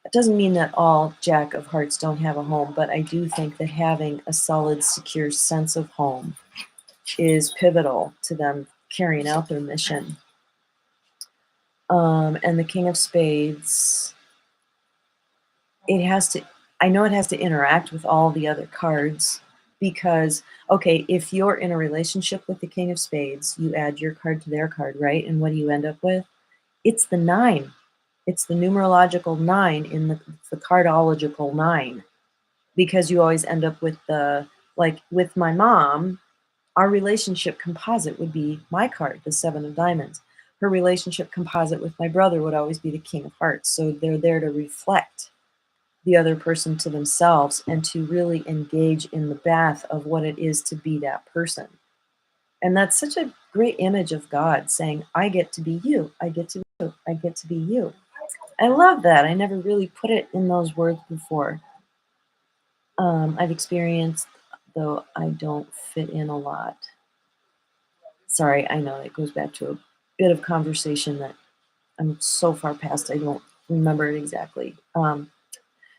It doesn't mean that all Jack of hearts don't have a home, but I do think that having a solid, secure sense of home is pivotal to them carrying out their mission. And the King of Spades, I know it has to interact with all the other cards, because, okay, if you're in a relationship with the King of Spades, you add your card to their card, right? And what do you end up with? It's the 9. It's the numerological 9 in the cardological 9, because you always end up with like with my mom, our relationship composite would be my card, the 7 of diamonds. Her relationship composite with my brother would always be the King of hearts. So they're there to reflect the other person to themselves and to really engage in the bath of what it is to be that person. And that's such a great image of God saying, I get to be you. I get to be you. I get to be you. I love that. I never really put it in those words before. I've experienced, though I don't fit in a lot. Sorry, I know it goes back to a bit of conversation that I'm so far past I don't remember it exactly.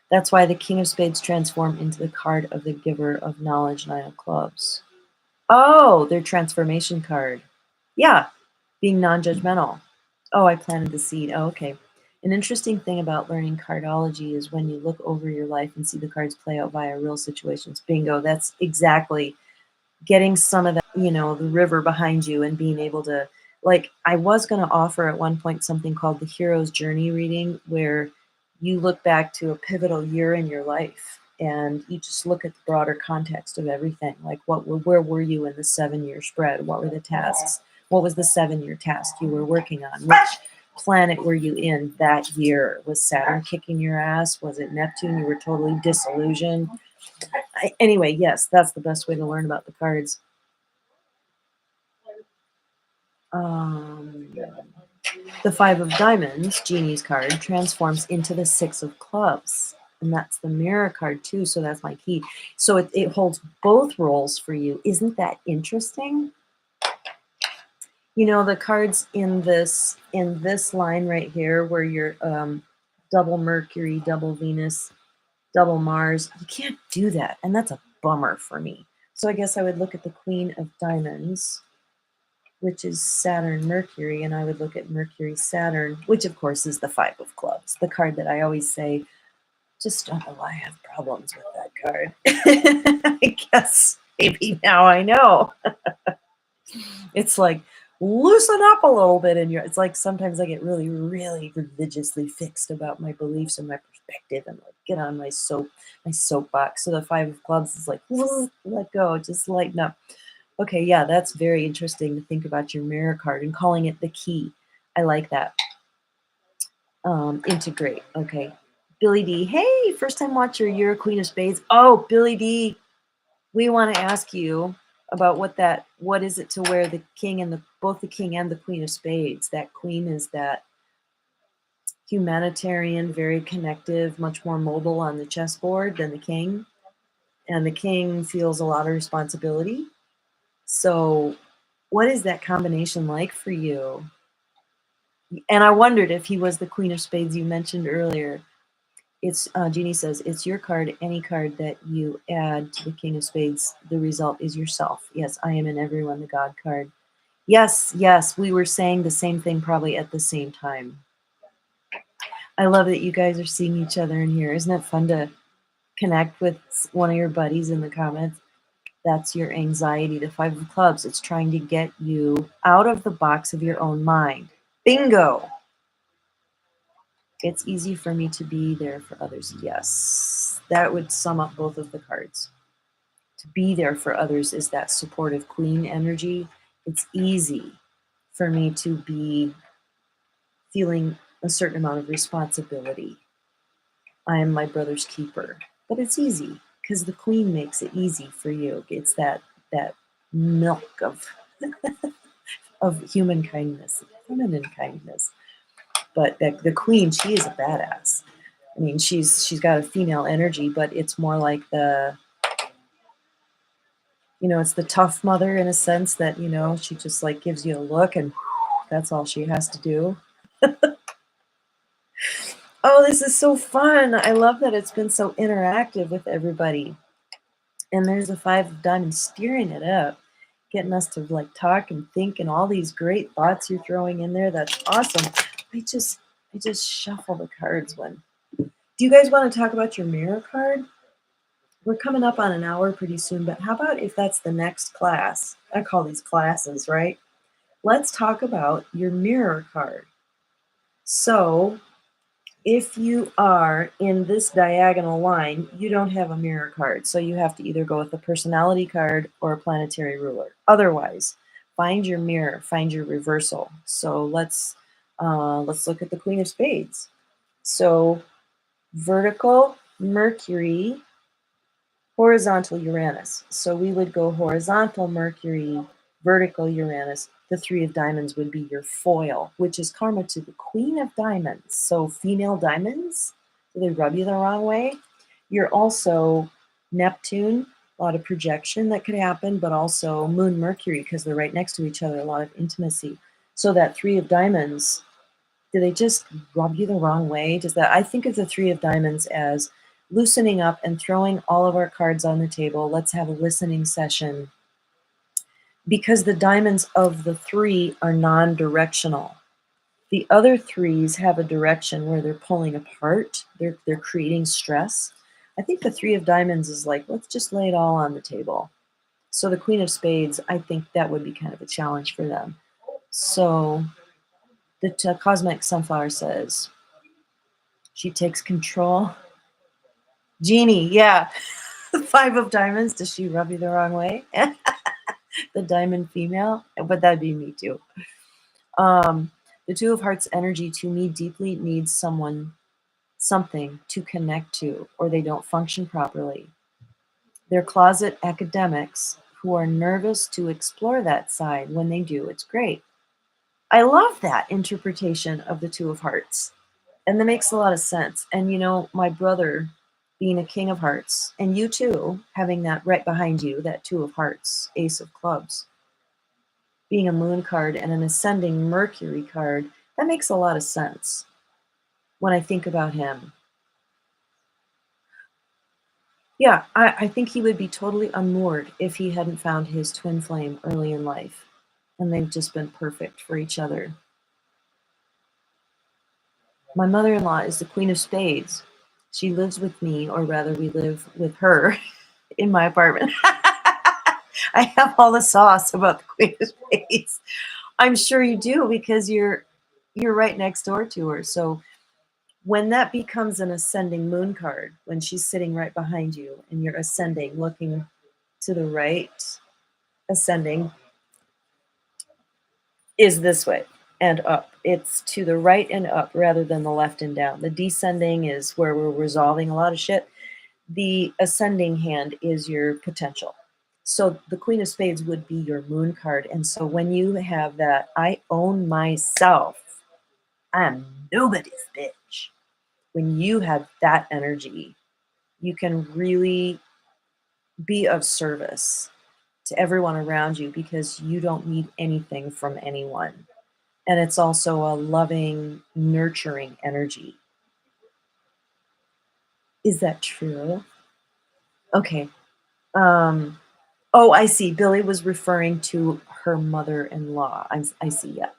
That's why the King of Spades transform into the card of the giver of knowledge, 9 of clubs. Oh, their transformation card. Yeah, being non-judgmental. Oh, I planted the seed. Oh, okay. An interesting thing about learning cardology is when you look over your life and see the cards play out via real situations. Bingo, that's exactly getting some of that, the river behind you and being able to, like, I was going to offer at one point something called the Hero's Journey reading, where you look back to a pivotal year in your life and you just look at the broader context of everything. Like where were you in the 7-year spread? What were the tasks? What was the 7-year task you were working on? Which planet were you in that year? Was Saturn kicking your ass? Was it Neptune? You were totally disillusioned. Anyway, yes, that's the best way to learn about the cards. The 5 of Diamonds, Genie's card, transforms into the 6 of Clubs. And that's the mirror card too, so that's my key. So it holds both roles for you. Isn't that interesting? You know, the cards in this line right here where you're double Mercury, double Venus, double Mars, you can't do that. And that's a bummer for me. So I guess I would look at the Queen of Diamonds, which is Saturn, Mercury, and I would look at Mercury, Saturn, which of course is the 5 of Clubs, the card that I always say, just don't know why I have problems with that card. I guess maybe now I know. It's like, loosen up a little bit in your, it's like sometimes I get really, really religiously fixed about my beliefs and my perspective and like get on my soapbox. So the 5 of Clubs is like, let go, just lighten up. Okay, yeah, that's very interesting to think about your mirror card and calling it the key. I like that. Integrate. Okay. Billy D. Hey, first time watcher, you're a Queen of Spades. Oh, Billy D, we want to ask you about what is it to wear the king and both the king and the Queen of Spades? That queen is that humanitarian, very connective, much more mobile on the chessboard than the king. And the king feels a lot of responsibility. So what is that combination like for you? And I wondered if he was the Queen of Spades you mentioned earlier. It's Jeannie says, it's your card, any card that you add to the King of Spades, the result is yourself. Yes, I am in everyone, the God card. Yes, yes, we were saying the same thing probably at the same time. I love that you guys are seeing each other in here. Isn't it fun to connect with one of your buddies in the comments? That's your anxiety, the 5 of Clubs. It's trying to get you out of the box of your own mind. Bingo! It's easy for me to be there for others. Yes, that would sum up both of the cards. To be there for others is that supportive queen energy. It's easy for me to be feeling a certain amount of responsibility. I am my brother's keeper. But it's easy because the queen makes it easy for you. It's that milk of of human kindness, feminine kindness. But the queen, she is a badass. I mean, she's got a female energy, but it's more like it's the tough mother in a sense that, she just like gives you a look and that's all she has to do. Oh, this is so fun. I love that it's been so interactive with everybody. And there's the 5 of Diamonds steering it up, getting us to like talk and think and all these great thoughts you're throwing in there. That's awesome. I just shuffle the cards when. Do you guys want to talk about your mirror card? We're coming up on an hour pretty soon, but how about if that's the next class? I call these classes, right? Let's talk about your mirror card. So if you are in this diagonal line, you don't have a mirror card. So you have to either go with a personality card or a planetary ruler. Otherwise, find your mirror, find your reversal. So let's look at the Queen of Spades. So vertical Mercury, horizontal Uranus. So we would go horizontal Mercury, vertical Uranus. The 3 of Diamonds would be your foil, which is karma to the Queen of Diamonds. So female diamonds, do they rub you the wrong way? You're also Neptune, a lot of projection that could happen, but also Moon, Mercury, because they're right next to each other, a lot of intimacy. So that 3 of Diamonds, do they just rub you the wrong way? I think of the 3 of Diamonds as loosening up and throwing all of our cards on the table. Let's have a listening session. Because the diamonds of the 3 are non-directional. The other 3s have a direction where they're pulling apart. They're creating stress. I think the 3 of Diamonds is like, let's just lay it all on the table. So the Queen of Spades, I think that would be kind of a challenge for them. So the Cosmic Sunflower says, she takes control Genie, yeah. Five of diamonds. Does she rub you the wrong way? The diamond female? But that'd be me too. The two of hearts energy to me deeply needs something to connect to, or they don't function properly. They're closet academics who are nervous to explore that side. When they do, it's great. I love that interpretation of the two of hearts. And that makes a lot of sense. And my brother being a king of hearts, and you too, having that right behind you, that two of hearts, ace of clubs, being a moon card and an ascending Mercury card, that makes a lot of sense when I think about him. Yeah, I think he would be totally unmoored if he hadn't found his twin flame early in life. And they've just been perfect for each other. My mother-in-law is the Queen of Spades. She lives with me, or rather, we live with her in my apartment. I have all the sauce about the Queen of Spades. I'm sure you do because you're right next door to her. So when that becomes an ascending moon card, when she's sitting right behind you and you're ascending, looking to the right, ascending is this way and up. It's to the right and up rather than the left and down. The descending is where we're resolving a lot of shit. The ascending hand is your potential. So the Queen of Spades would be your moon card. And so when you have that, I own myself, I'm nobody's bitch. When you have that energy, you can really be of service to everyone around you because you don't need anything from anyone. And it's also a loving, nurturing energy. Is that true? Okay. Oh, I see. Billy was referring to her mother-in-law. I see. Yeah.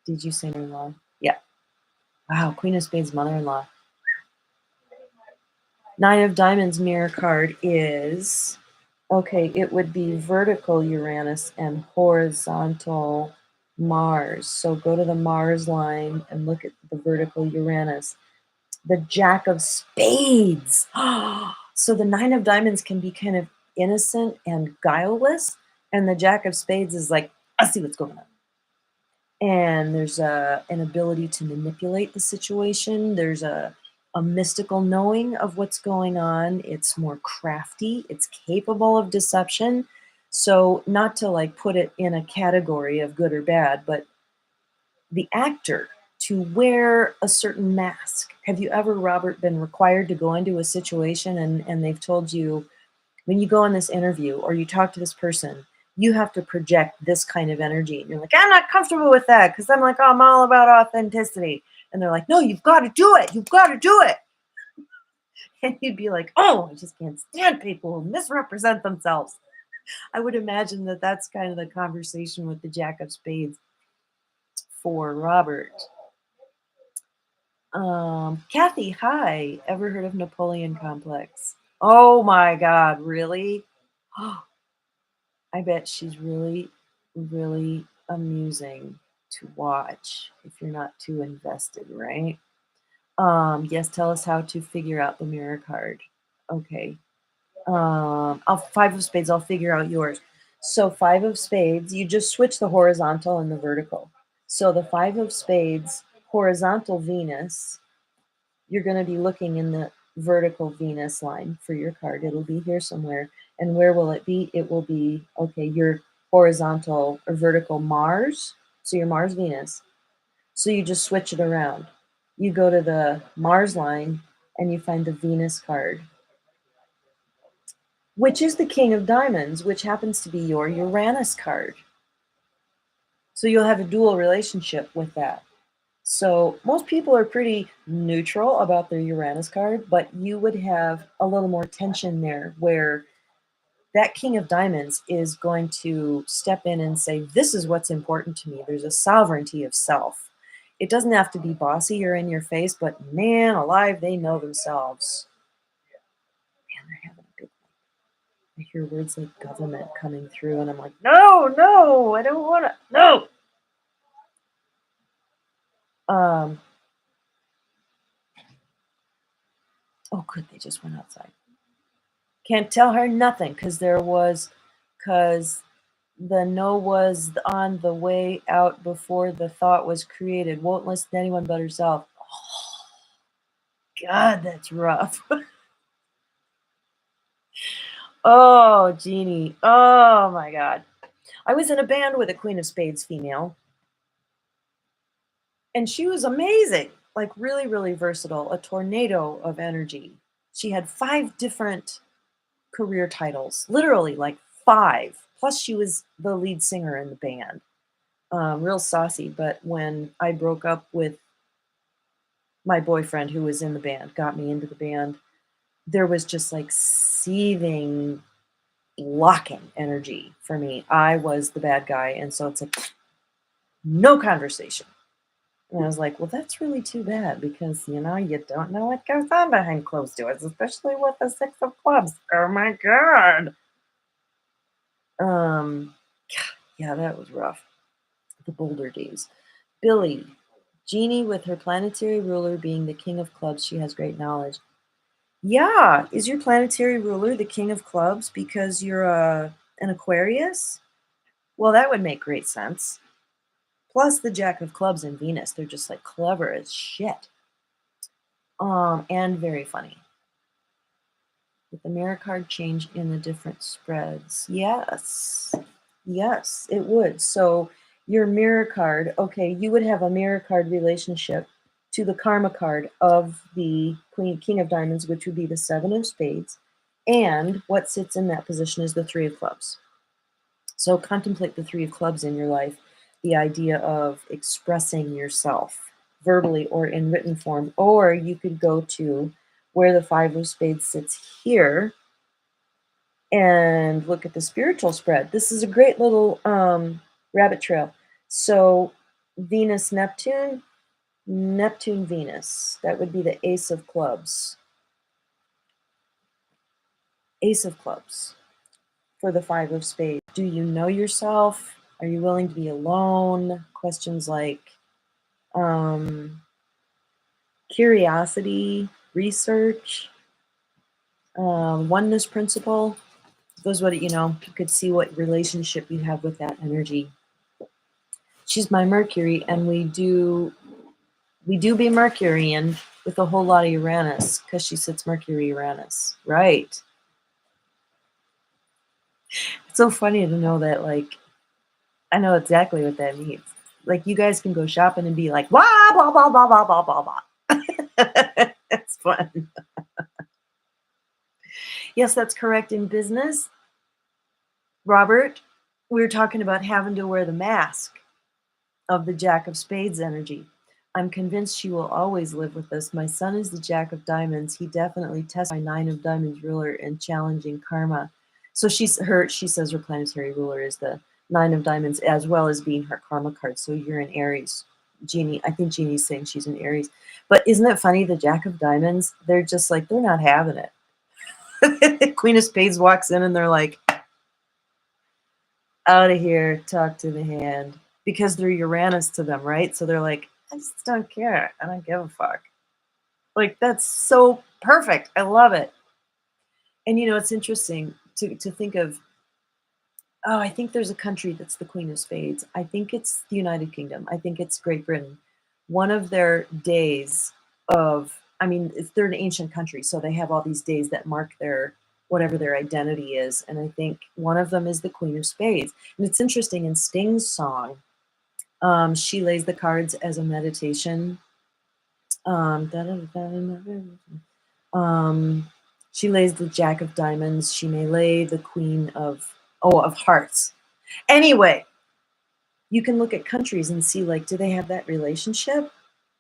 Did you say in-law? Yeah. Wow. Queen of Spades, mother-in-law. Nine of Diamonds mirror card is, okay, it would be vertical Uranus and horizontal Mars. So go to the Mars line and look at the vertical Uranus. The Jack of Spades. So the Nine of Diamonds can be kind of innocent and guileless, and the Jack of Spades is like, I see what's going on. And there's an ability to manipulate the situation. There's a mystical knowing of what's going on. It's more crafty. It's capable of deception. So not to like put it in a category of good or bad, but the actor to wear a certain mask. Have you ever, Robert, been required to go into a situation and they've told you, when you go on this interview or you talk to this person, you have to project this kind of energy. And you're like, I'm not comfortable with that because I'm like, oh, I'm all about authenticity. And they're like, no, you've got to do it. You've got to do it. And you'd be like, oh, I just can't stand people who misrepresent themselves. I would imagine that that's kind of the conversation with the Jack of Spades for Robert. Kathy, hi. Ever heard of Napoleon Complex? Oh my God, really? I bet she's really, really amusing to watch if you're not too invested, right? Yes, tell us how to figure out the mirror card. Okay. Five of Spades, I'll figure out yours. So Five of Spades, you just switch the horizontal and the vertical. So the Five of Spades, horizontal Venus, you're going to be looking in the vertical Venus line for your card. It'll be here somewhere. And where will it be? It will be, okay, your horizontal or vertical Mars. So your Mars Venus. So you just switch it around. You go to the Mars line and you find the Venus card, which is the King of Diamonds, which happens to be your Uranus card. So you'll have a dual relationship with that. So most people are pretty neutral about their Uranus card, but you would have a little more tension there where that King of Diamonds is going to step in and say, this is what's important to me. There's a sovereignty of self. It doesn't have to be bossy or in your face, but man alive, they know themselves. Man, they're having a big one. I hear words like government coming through, and I'm like, no, I don't want to, no. Oh, good, they just went outside. Can't tell her nothing because the no was on the way out before the thought was created. Won't listen to anyone but herself. Oh, God, that's rough. Oh, Jeannie. Oh, my God. I was in a band with a Queen of Spades female, and she was amazing. Like, really, really versatile. A tornado of energy. She had 5 different career titles, literally like 5. Plus, she was the lead singer in the band. Real saucy. But when I broke up with my boyfriend who was in the band, got me into the band, there was just like seething, locking energy for me. I was the bad guy. And so it's like, no conversation. And I was like, well, that's really too bad because, you don't know what goes on behind closed doors, especially with the 6 of clubs. Oh my God. Yeah, that was rough. The Boulder days. Billy, Jeannie with her planetary ruler being the king of clubs, she has great knowledge. Yeah, is your planetary ruler the king of clubs because you're an Aquarius? Well, that would make great sense. Plus the jack of clubs in Venus, they're just like clever as shit. And very funny. With the mirror card change in the different spreads. Yes. Yes, it would. So your mirror card, okay, you would have a mirror card relationship to the karma card of the King of Diamonds, which would be the 7 of Spades. And what sits in that position is the 3 of Clubs. So contemplate the 3 of Clubs in your life, the idea of expressing yourself verbally or in written form. Or you could go to where the 5 of Spades sits here and look at the spiritual spread. This is a great little rabbit trail. So Venus, Neptune, Neptune, Venus. That would be the Ace of Clubs. Ace of Clubs for the 5 of Spades. Do you know yourself? Are you willing to be alone? Questions like curiosity, research, oneness principle. Those what you could see what relationship you have with that energy. She's my Mercury, and we do be Mercurian with a whole lot of Uranus because she sits Mercury Uranus, right? It's so funny to know that, like, I know exactly what that means. Like, you guys can go shopping and be like, blah blah blah blah blah blah blah blah. It's fun. Yes, that's correct in business. Robert, we were talking about having to wear the mask of the Jack of Spades energy. I'm convinced she will always live with us. My son is the Jack of Diamonds. He definitely tests my 9 of Diamonds ruler in challenging karma. So she says her planetary ruler is the 9 of Diamonds as well as being her karma card. So you're in Aries. Jeannie, I think Jeannie's saying she's in Aries. But isn't it funny, the Jack of Diamonds, they're just like, they're not having it. Queen of Spades walks in and they're like, out of here, talk to the hand. Because they're Uranus to them, right? So they're like, I just don't care. I don't give a fuck. Like, that's so perfect. I love it. And it's interesting to think of, I think there's a country that's the Queen of Spades. I think it's the United Kingdom. I think it's Great Britain. One of their days they're an ancient country, so they have all these days that mark their whatever their identity is. And I think one of them is the Queen of Spades. And it's interesting, in Sting's song, she lays the cards as a meditation. She lays the Jack of Diamonds. She may lay the Queen of Hearts. Anyway, you can look at countries and see, like, do they have that relationship?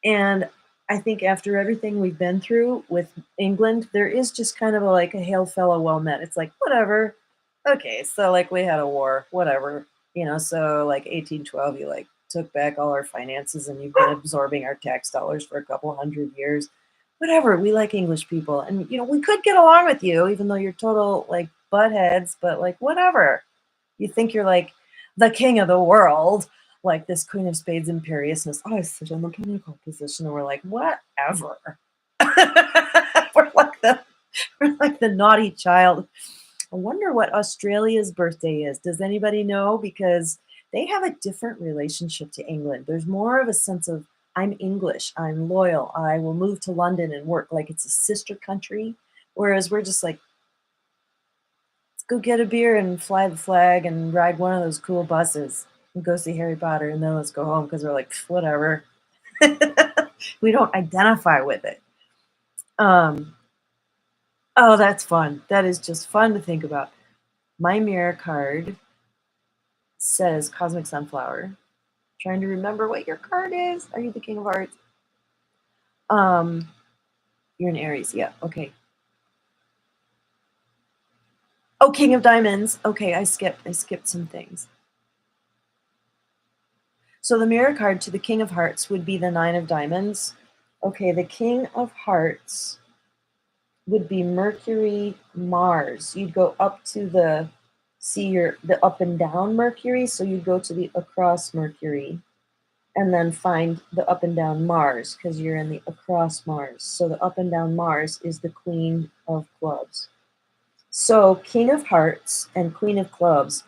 And I think after everything we've been through with England, there is just kind of a hail fellow, well met. It's like, whatever. Okay, so like we had a war, whatever. So like 1812, you took back all our finances and you've been absorbing our tax dollars for a couple hundred years. Whatever, we like English people. And we could get along with you, even though you're total butt heads, but whatever. You think you're the king of the world, like this Queen of Spades imperiousness. I sit in the pinnacle position, and we're like, whatever. We're like the We're like the naughty child. I wonder what Australia's birthday is. Does anybody know? Because they have a different relationship to England. There's more of a sense of, I'm English, I'm loyal, I will move to London and work like it's a sister country. Whereas we're just like, let's go get a beer and fly the flag and ride one of those cool buses and go see Harry Potter and then let's go home because we're like, whatever. We don't identify with it. Oh, that's fun. That is just fun to think about. My mirror card says Cosmic Sunflower. Trying to remember what your card is. Are you the King of Hearts? You're an Aries. Yeah. Okay. Oh, King of Diamonds. Okay, I skipped some things. So the mirror card to the King of Hearts would be the Nine of Diamonds. Okay, the King of Hearts would be Mercury, Mars. You'd go up to the up and down Mercury, so you'd go to the across Mercury and then find the up and down Mars because you're in the across Mars. So the up and down Mars is the Queen of Clubs. So King of Hearts and Queen of Clubs.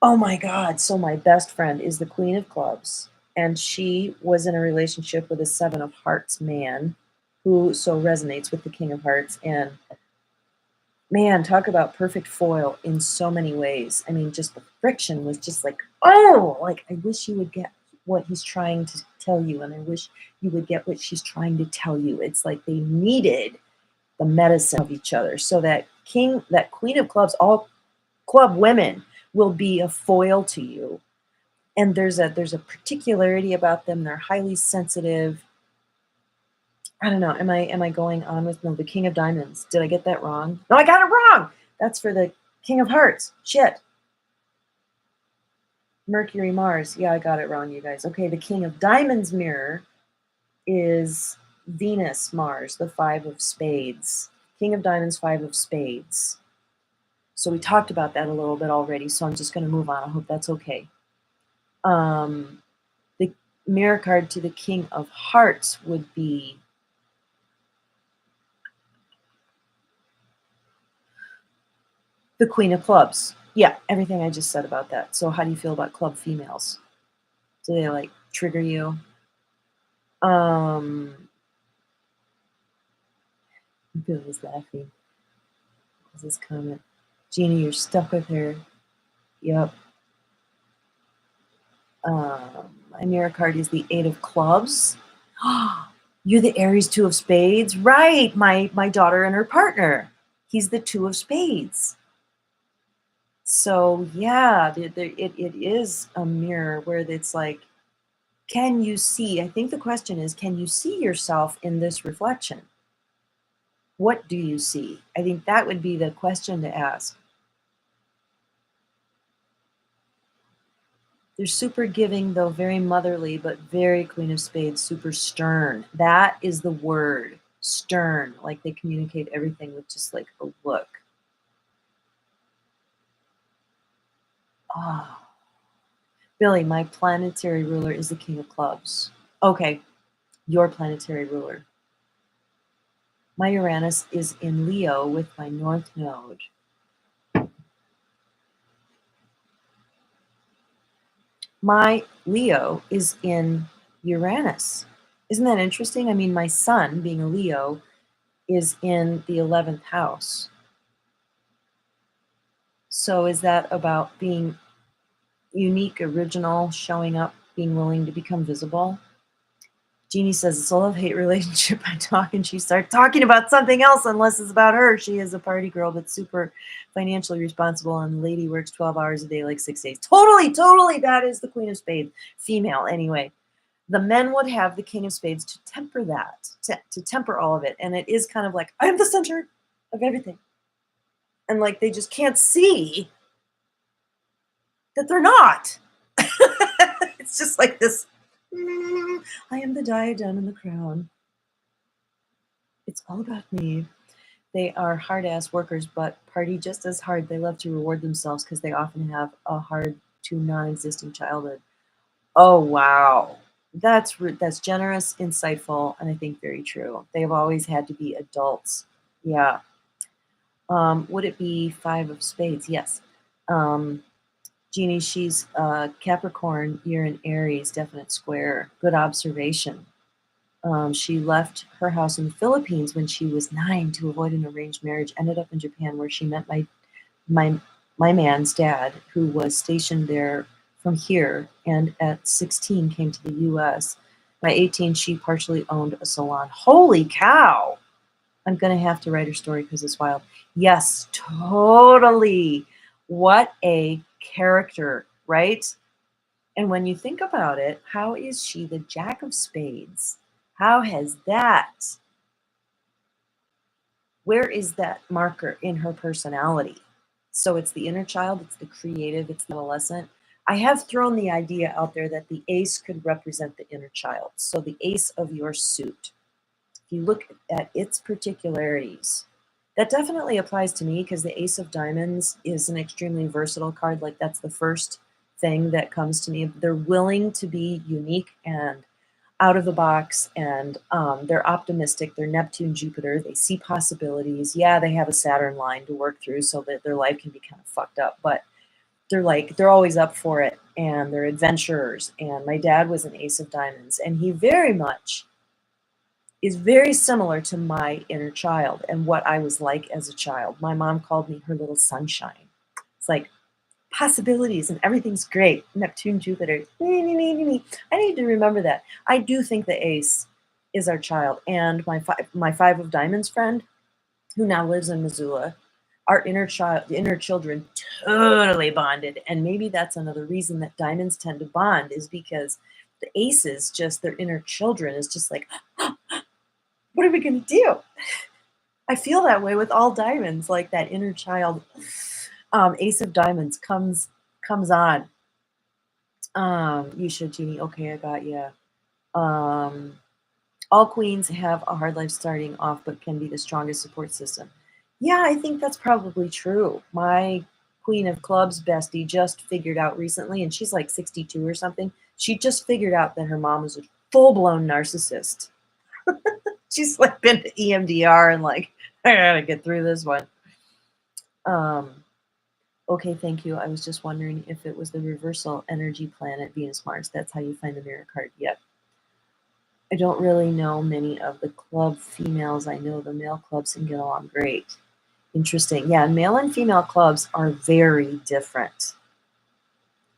Oh my God. So my best friend is the Queen of Clubs. And she was in a relationship with a Seven of Hearts man who so resonates with the King of Hearts. And man, talk about perfect foil in so many ways. I mean, just the friction was just like, oh, like I wish you would get what he's trying to tell you. And I wish you would get what she's trying to tell you. It's like they needed the medicine of each other. So that Queen of Clubs, all club women will be a foil to you. And there's a particularity about them. They're highly sensitive. I don't know. Am I going on with the King of Diamonds? Did I get that wrong? No, I got it wrong. That's for the King of Hearts. Shit. Mercury, Mars. Yeah, I got it wrong, you guys. Okay, the King of Diamonds mirror is Venus, Mars, the Five of Spades. King of Diamonds, Five of Spades. So we talked about that a little bit already, so I'm just going to move on. I hope that's okay. The mirror card to the King of Hearts would be the Queen of Clubs. Yeah, everything I just said about that. So how do you feel about club females? Do they like trigger you? Bill is laughing. What's his comment? Jeannie, you're stuck with her. Yep. My mirror card is the Eight of Clubs. You're the Aries Two of Spades. Right. My daughter and her partner. He's the Two of Spades. So yeah, it is a mirror where it's like, can you see? I think the question is, can you see yourself in this reflection? What do you see? I think that would be the question to ask. They're super giving, though very motherly, but very Queen of Spades, super stern. That is the word, stern. Like they communicate everything with just like a look. Oh. Billy, my planetary ruler is the King of Clubs. Okay, your planetary ruler. My Uranus is in Leo with my North Node. My Leo is in Uranus. Isn't that interesting? I mean, my sun, being a Leo, is in the 11th house. So is that about being unique, original, showing up, being willing to become visible? Jeannie says it's a love-hate relationship. I talk and she starts talking about something else unless it's about her. She is a party girl, but super financially responsible, and the lady works 12 hours a day, like 6 days. Totally. That is the Queen of Spades, female anyway. The men would have the King of Spades to temper that, to temper all of it. And it is kind of like, I'm the center of everything. And like, they just can't see that they're not. It's just like this, I am the diadem and the crown. It's all about me. They are hard-ass workers, but party just as hard. They love to reward themselves because they often have a hard to non-existing childhood. Oh, wow. That's generous, insightful, and I think very true. They've always had to be adults. Yeah. Would it be 5 of spades? Yes. Jeannie, she's Capricorn, you're in Aries, definite square. Good observation. She left her house in the Philippines when she was 9 to avoid an arranged marriage, ended up in Japan where she met my my man's dad, who was stationed there from here, and at 16 came to the US. By 18, she partially owned a salon. Holy cow! I'm going to have to write her story because it's wild. Yes, totally. What a character, right? And when you think about it, how is she the Jack of Spades? How has that, where is that marker in her personality? So it's the inner child, it's the creative, it's the adolescent. I have thrown the idea out there that the ace could represent the inner child. So the ace of your suit, if you look at its particularities, that definitely applies to me because the Ace of Diamonds is an extremely versatile card. Like that's the first thing that comes to me. They're willing to be unique and out of the box, and they're optimistic. They're Neptune, Jupiter. They see possibilities. Yeah, they have a Saturn line to work through so that their life can be kind of fucked up, but they're always up for it, and they're adventurers. And my dad was an Ace of Diamonds, and he very much is very similar to my inner child and what I was like as a child. My mom called me her little sunshine. It's like possibilities and everything's great. Neptune, Jupiter. I need to remember that. I do think the ace is our child. And my 5 of diamonds friend, who now lives in Missoula, our inner child, the inner children totally bonded. And maybe that's another reason that diamonds tend to bond, is because the aces, just their inner children, is just like, what are we going to do? I feel that way with all diamonds, like that inner child. Ace of Diamonds comes on. You should, Jeannie. Okay, I got you. All queens have a hard life starting off, but can be the strongest support system. Yeah, I think that's probably true. My Queen of Clubs bestie just figured out recently, and she's like 62 or something. She just figured out that her mom was a full-blown narcissist. She's like been to EMDR and like, I gotta get through this one. Okay, thank you. I was just wondering if it was the reversal energy planet Venus Mars. That's how you find the mirror card. Yep. I don't really know many of the club females. I know the male clubs can get along great. Interesting. Yeah, male and female clubs are very different.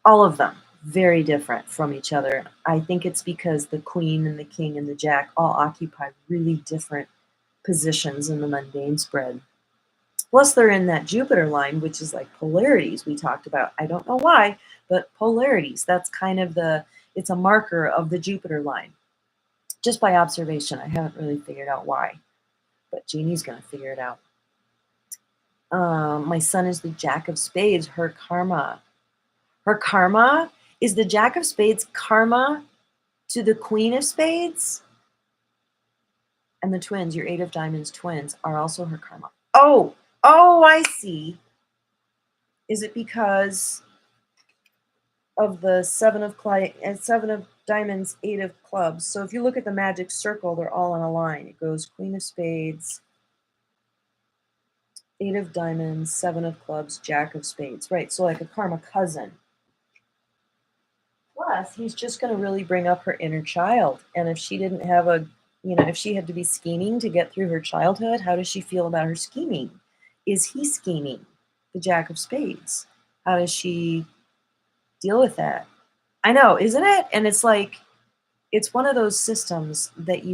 All of them very different from each other. I think it's because the queen and the king and the jack all occupy really different positions in the mundane spread. Plus, they're in that Jupiter line, which is like polarities we talked about. I don't know why, but polarities, that's kind of it's a marker of the Jupiter line. Just by observation, I haven't really figured out why, but Jeannie's going to figure it out. My son is the Jack of Spades, her karma. Her karma is the Jack of Spades karma to the Queen of Spades. And the twins, your 8 of Diamonds twins, are also her karma. Oh, I see. Is it because of the 7 of Diamonds, 8 of Clubs? So if you look at the magic circle, they're all in a line. It goes Queen of Spades, 8 of Diamonds, 7 of Clubs, Jack of Spades. Right, so like a karma cousin. Plus, he's just going to really bring up her inner child. And if she didn't have if she had to be scheming to get through her childhood, how does she feel about her scheming? Is he scheming? The Jack of Spades. How does she deal with that? I know, isn't it? And it's like, it's one of those systems that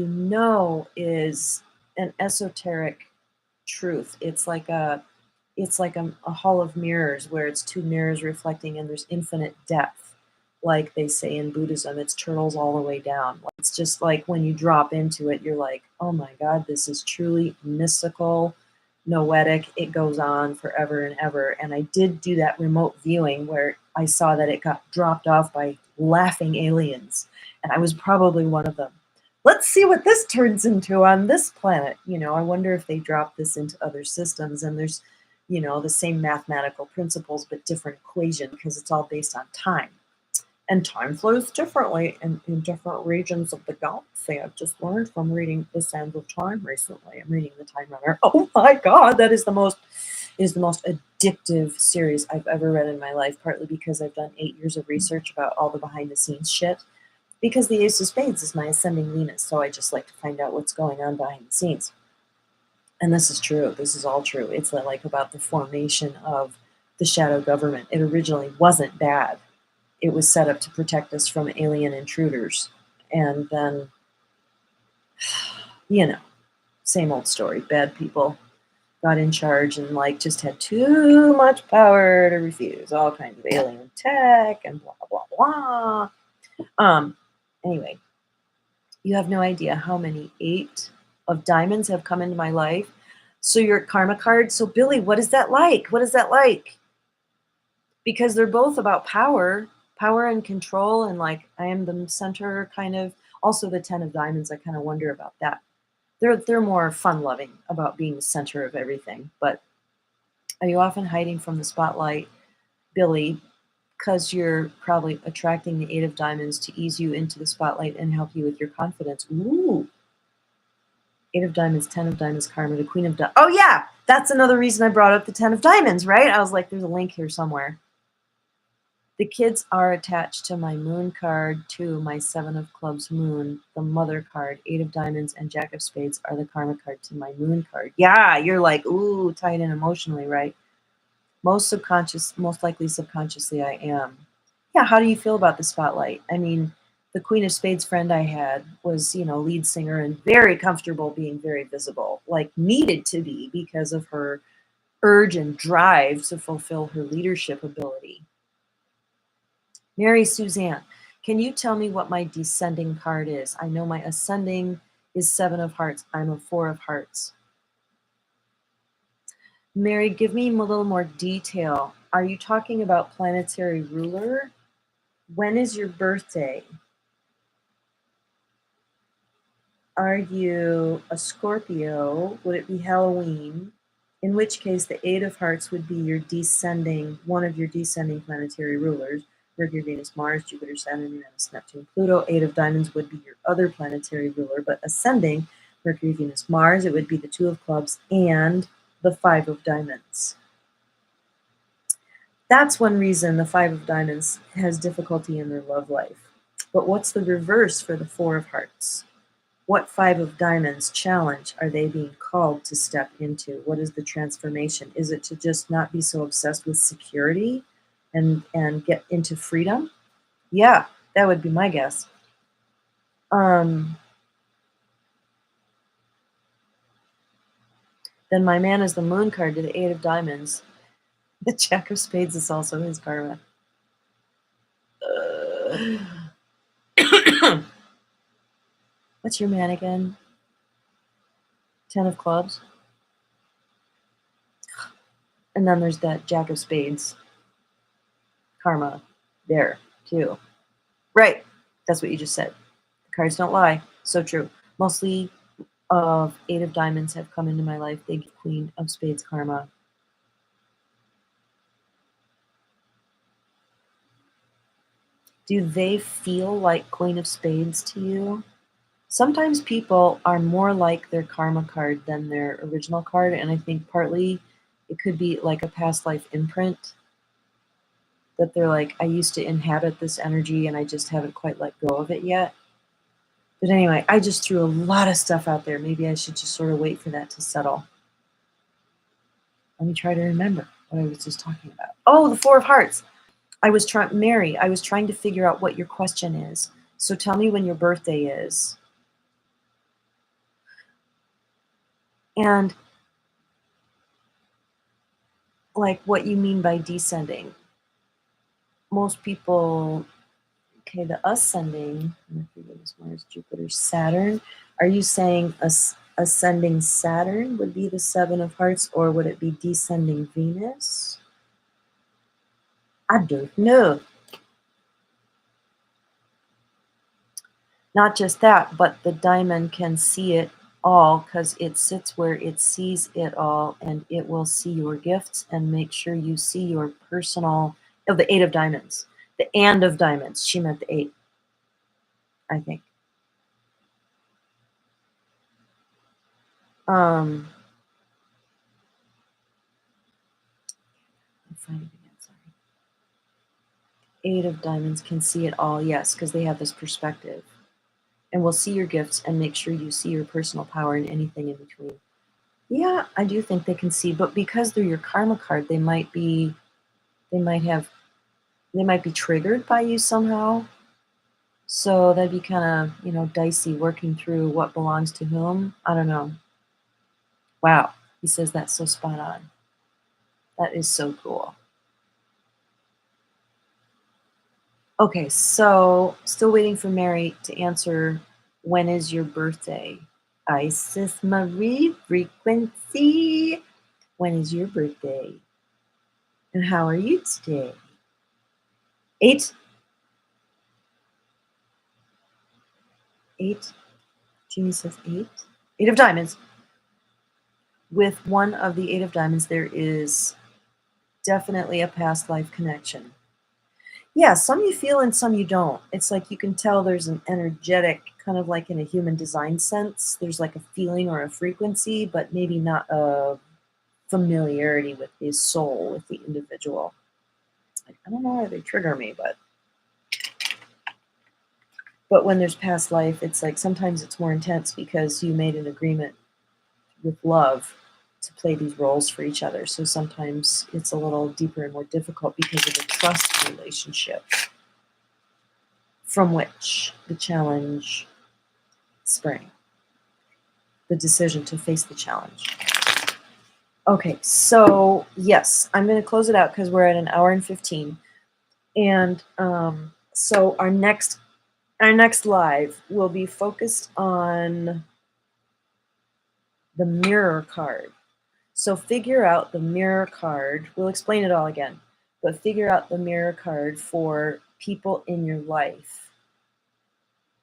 is an esoteric truth. It's like a hall of mirrors where it's 2 mirrors reflecting and there's infinite depth. Like they say in Buddhism, it's turtles all the way down. It's just like when you drop into it, you're like, oh my God, this is truly mystical, noetic. It goes on forever and ever. And I did do that remote viewing where I saw that it got dropped off by laughing aliens. And I was probably one of them. Let's see what this turns into on this planet. I wonder if they drop this into other systems and there's, the same mathematical principles, but different equation because it's all based on time. And time flows differently in different regions of the galaxy. I've just learned from reading The Sands of Time recently. I'm reading The Time Runner. Oh my God, that is the most addictive series I've ever read in my life, partly because I've done 8 years of research about all the behind the scenes shit. Because the Ace of Spades is my ascending Venus, so I just like to find out what's going on behind the scenes. And this is true. This is all true. It's like about the formation of the shadow government. It originally wasn't bad. It was set up to protect us from alien intruders. And then, same old story. Bad people got in charge and just had too much power to refuse all kinds of alien tech and blah, blah, blah. Anyway, you have no idea how many 8 of diamonds have come into my life. So your karma card. So Billy, what is that like? What is that like? Because they're both about power and control, and I am the center kind of. Also the 10 of diamonds, I kind of wonder about that. They're more fun loving about being the center of everything. But are you often hiding from the spotlight, Billy, because you're probably attracting the 8 of diamonds to ease you into the spotlight and help you with your confidence? Ooh. 8 of diamonds, 10 of diamonds, karma, the queen of diamonds. Oh yeah, that's another reason I brought up the 10 of diamonds, right? I was like, there's a link here somewhere. The kids are attached to my moon card too, my 7 of clubs moon, the mother card, 8 of diamonds, and jack of spades are the karma card to my moon card. Yeah, you're like, ooh, tied in emotionally, right? Most likely subconsciously I am. Yeah, how do you feel about the spotlight? I mean, the Queen of Spades friend I had was, lead singer and very comfortable being very visible, needed to be because of her urge and drive to fulfill her leadership ability. Mary Suzanne, can you tell me what my descending card is? I know my ascending is 7 of hearts. I'm a 4 of hearts. Mary, give me a little more detail. Are you talking about planetary ruler? When is your birthday? Are you a Scorpio? Would it be Halloween? In which case, the 8 of hearts would be one of your descending planetary rulers. Mercury, Venus, Mars, Jupiter, Saturn, Uranus, Neptune, Pluto. 8 of diamonds would be your other planetary ruler, but ascending, Mercury, Venus, Mars, it would be the 2 of clubs and the 5 of diamonds. That's one reason the 5 of diamonds has difficulty in their love life. But what's the reverse for the 4 of hearts? What 5 of diamonds challenge are they being called to step into? What is the transformation? Is it to just not be so obsessed with security and get into freedom? Yeah, that would be my guess. Then my man is the moon card to the 8 of diamonds. The jack of spades is also his karma. What's your man again? 10 of clubs. And then there's that jack of spades karma there too. Right. That's what you just said. The cards don't lie. So true. Mostly of 8 of diamonds have come into my life. They give queen of spades karma. Do they feel like queen of spades to you? Sometimes people are more like their karma card than their original card, and I think partly it could be like a past life imprint that they're like, I used to inhabit this energy and I just haven't quite let go of it yet. But anyway, I just threw a lot of stuff out there. Maybe I should just sort of wait for that to settle. Let me try to remember what I was just talking about. Oh, the 4 of hearts. Mary, I was trying to figure out what your question is. So tell me when your birthday is. And what you mean by descending. Most people, okay, the ascending, Mercury, Venus, Mars, Jupiter, Saturn. Are you saying ascending Saturn would be the 7 of hearts, or would it be descending Venus? I don't know. Not just that, but the diamond can see it all because it sits where it sees it all, and it will see your gifts and make sure you see your personal. Oh, the 8 of diamonds. The and of diamonds. She meant the 8, I think. I'll find it again, sorry. 8 of diamonds can see it all, yes, because they have this perspective. And will see your gifts and make sure you see your personal power in anything in between. Yeah, I do think they can see, but because they're your karma card, they might be triggered by you somehow. So that'd be kind of, dicey working through what belongs to whom. I don't know. Wow, he says that's so spot on. That is so cool. Okay, so still waiting for Mary to answer, when is your birthday? Isis Marie Frequency. When is your birthday? And how are you today? 8. 8. Jeannie says 8. 8 of diamonds. With one of the 8 of diamonds, there is definitely a past life connection. Yeah, some you feel and some you don't. It's like you can tell there's an energetic, kind of like in a human design sense, there's like a feeling or a frequency, but maybe not a familiarity with the soul, with the individual. Like, I don't know why they trigger me, but when there's past life, it's like sometimes it's more intense because you made an agreement with love to play these roles for each other. So sometimes it's a little deeper and more difficult because of the trust relationship from which the challenge sprang, the decision to face the challenge. Okay, so yes, I'm going to close it out because we're at 1 hour and 15. And so our next live will be focused on the mirror card. So figure out the mirror card. We'll explain it all again, but figure out the mirror card for people in your life.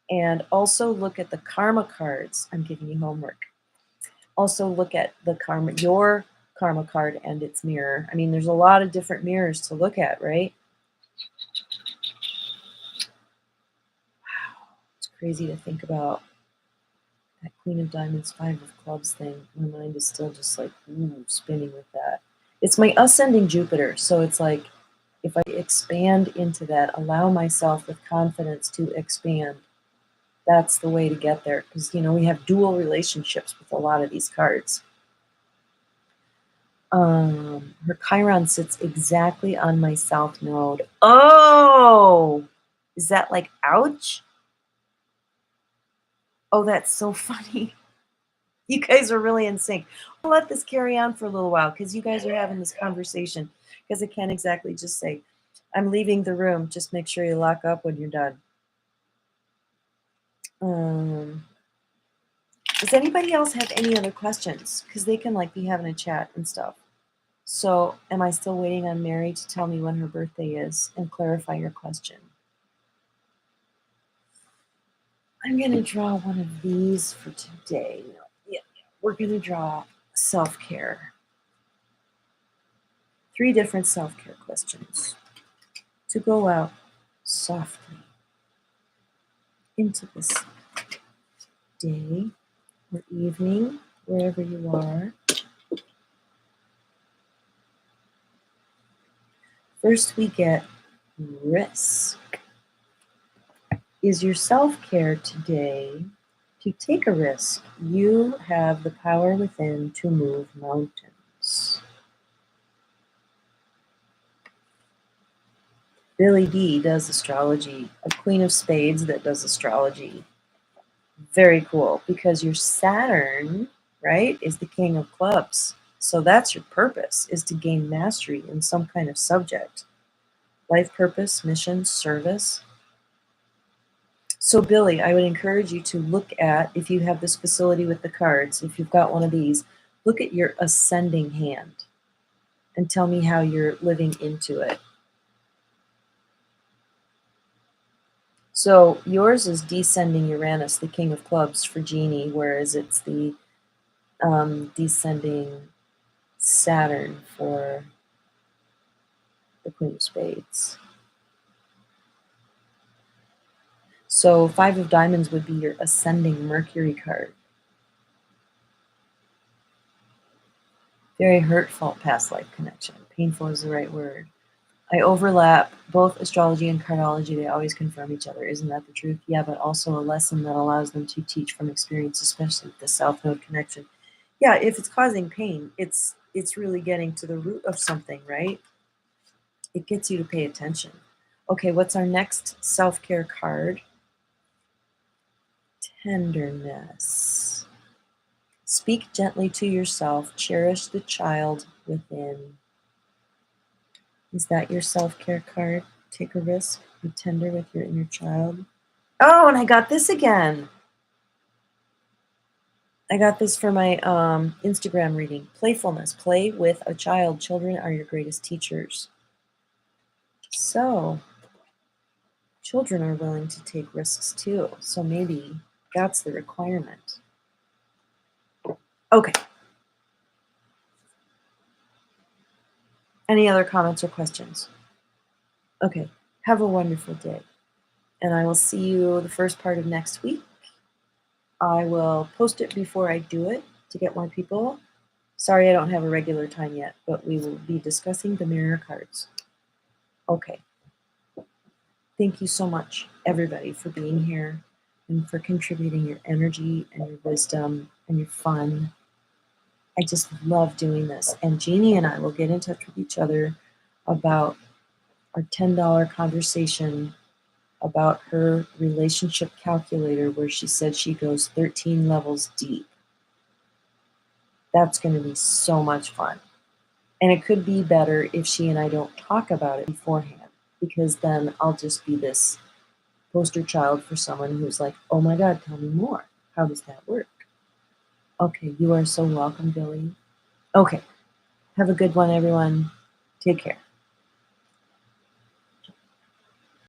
And also look at the karma cards. I'm giving you homework. Also look at your karma card and its mirror. I mean, there's a lot of different mirrors to look at, right? Wow, it's crazy to think about that Queen of Diamonds, 5 of Clubs thing. My mind is still just like spinning with that. It's my ascending Jupiter, so it's like if I expand into that, allow myself with confidence to expand, that's the way to get there. Because, we have dual relationships with a lot of these cards. Her Chiron sits exactly on my South Node. Oh! Is that like, ouch? Oh, that's so funny. You guys are really in sync. I'll let this carry on for a little while because you guys are having this conversation. Because I can't exactly just say, I'm leaving the room. Just make sure you lock up when you're done. Does anybody else have any other questions? Because they can be having a chat and stuff. So am I still waiting on Mary to tell me when her birthday is and clarify your question? I'm going to draw one of these for today. Yeah, we're going to draw self-care. 3 different self-care questions to go out softly into this day or evening, wherever you are. First, we get risk. Is your self-care today to take a risk? You have the power within to move mountains. Billy D does astrology, a Queen of Spades that does astrology. Very cool, because your Saturn, right, is the King of Clubs. So that's your purpose, is to gain mastery in some kind of subject. Life purpose, mission, service. So Billy, I would encourage you to look at, if you have this facility with the cards, if you've got one of these, look at your ascending hand and tell me how you're living into it. So yours is descending Uranus, the King of Clubs for Jeannie, whereas it's the descending Saturn for the Queen of Spades. So 5 of diamonds would be your ascending Mercury card. Very hurtful past life connection. Painful is the right word. I overlap both astrology and cardology. They always confirm each other. Isn't that the truth? Yeah, but also a lesson that allows them to teach from experience, especially with the South Node connection. Yeah, if it's causing pain, it's really getting to the root of something, right? It gets you to pay attention. Okay, what's our next self-care card? Tenderness. Speak gently to yourself. Cherish the child within. Is that your self-care card? Take a risk. Be tender with your inner child. Oh, and I got this again. I got this for my Instagram reading. Playfulness. Play with a child. Children are your greatest teachers. So, children are willing to take risks too. So maybe that's the requirement. Okay. Any other comments or questions? Okay. Have a wonderful day. And I will see you the first part of next week. I will post it before I do it to get more people. Sorry I don't have a regular time yet, but we will be discussing the mirror cards. Okay. Thank you so much, everybody, for being here and for contributing your energy and your wisdom and your fun. I just love doing this. And Jeannie and I will get in touch with each other about our $10 conversation about her relationship calculator where she said she goes 13 levels deep. That's going to be so much fun. And it could be better if she and I don't talk about it beforehand, because then I'll just be this poster child for someone who's like, oh my God, tell me more. How does that work? Okay, you are so welcome, Billy. Okay, have a good one, everyone. Take care.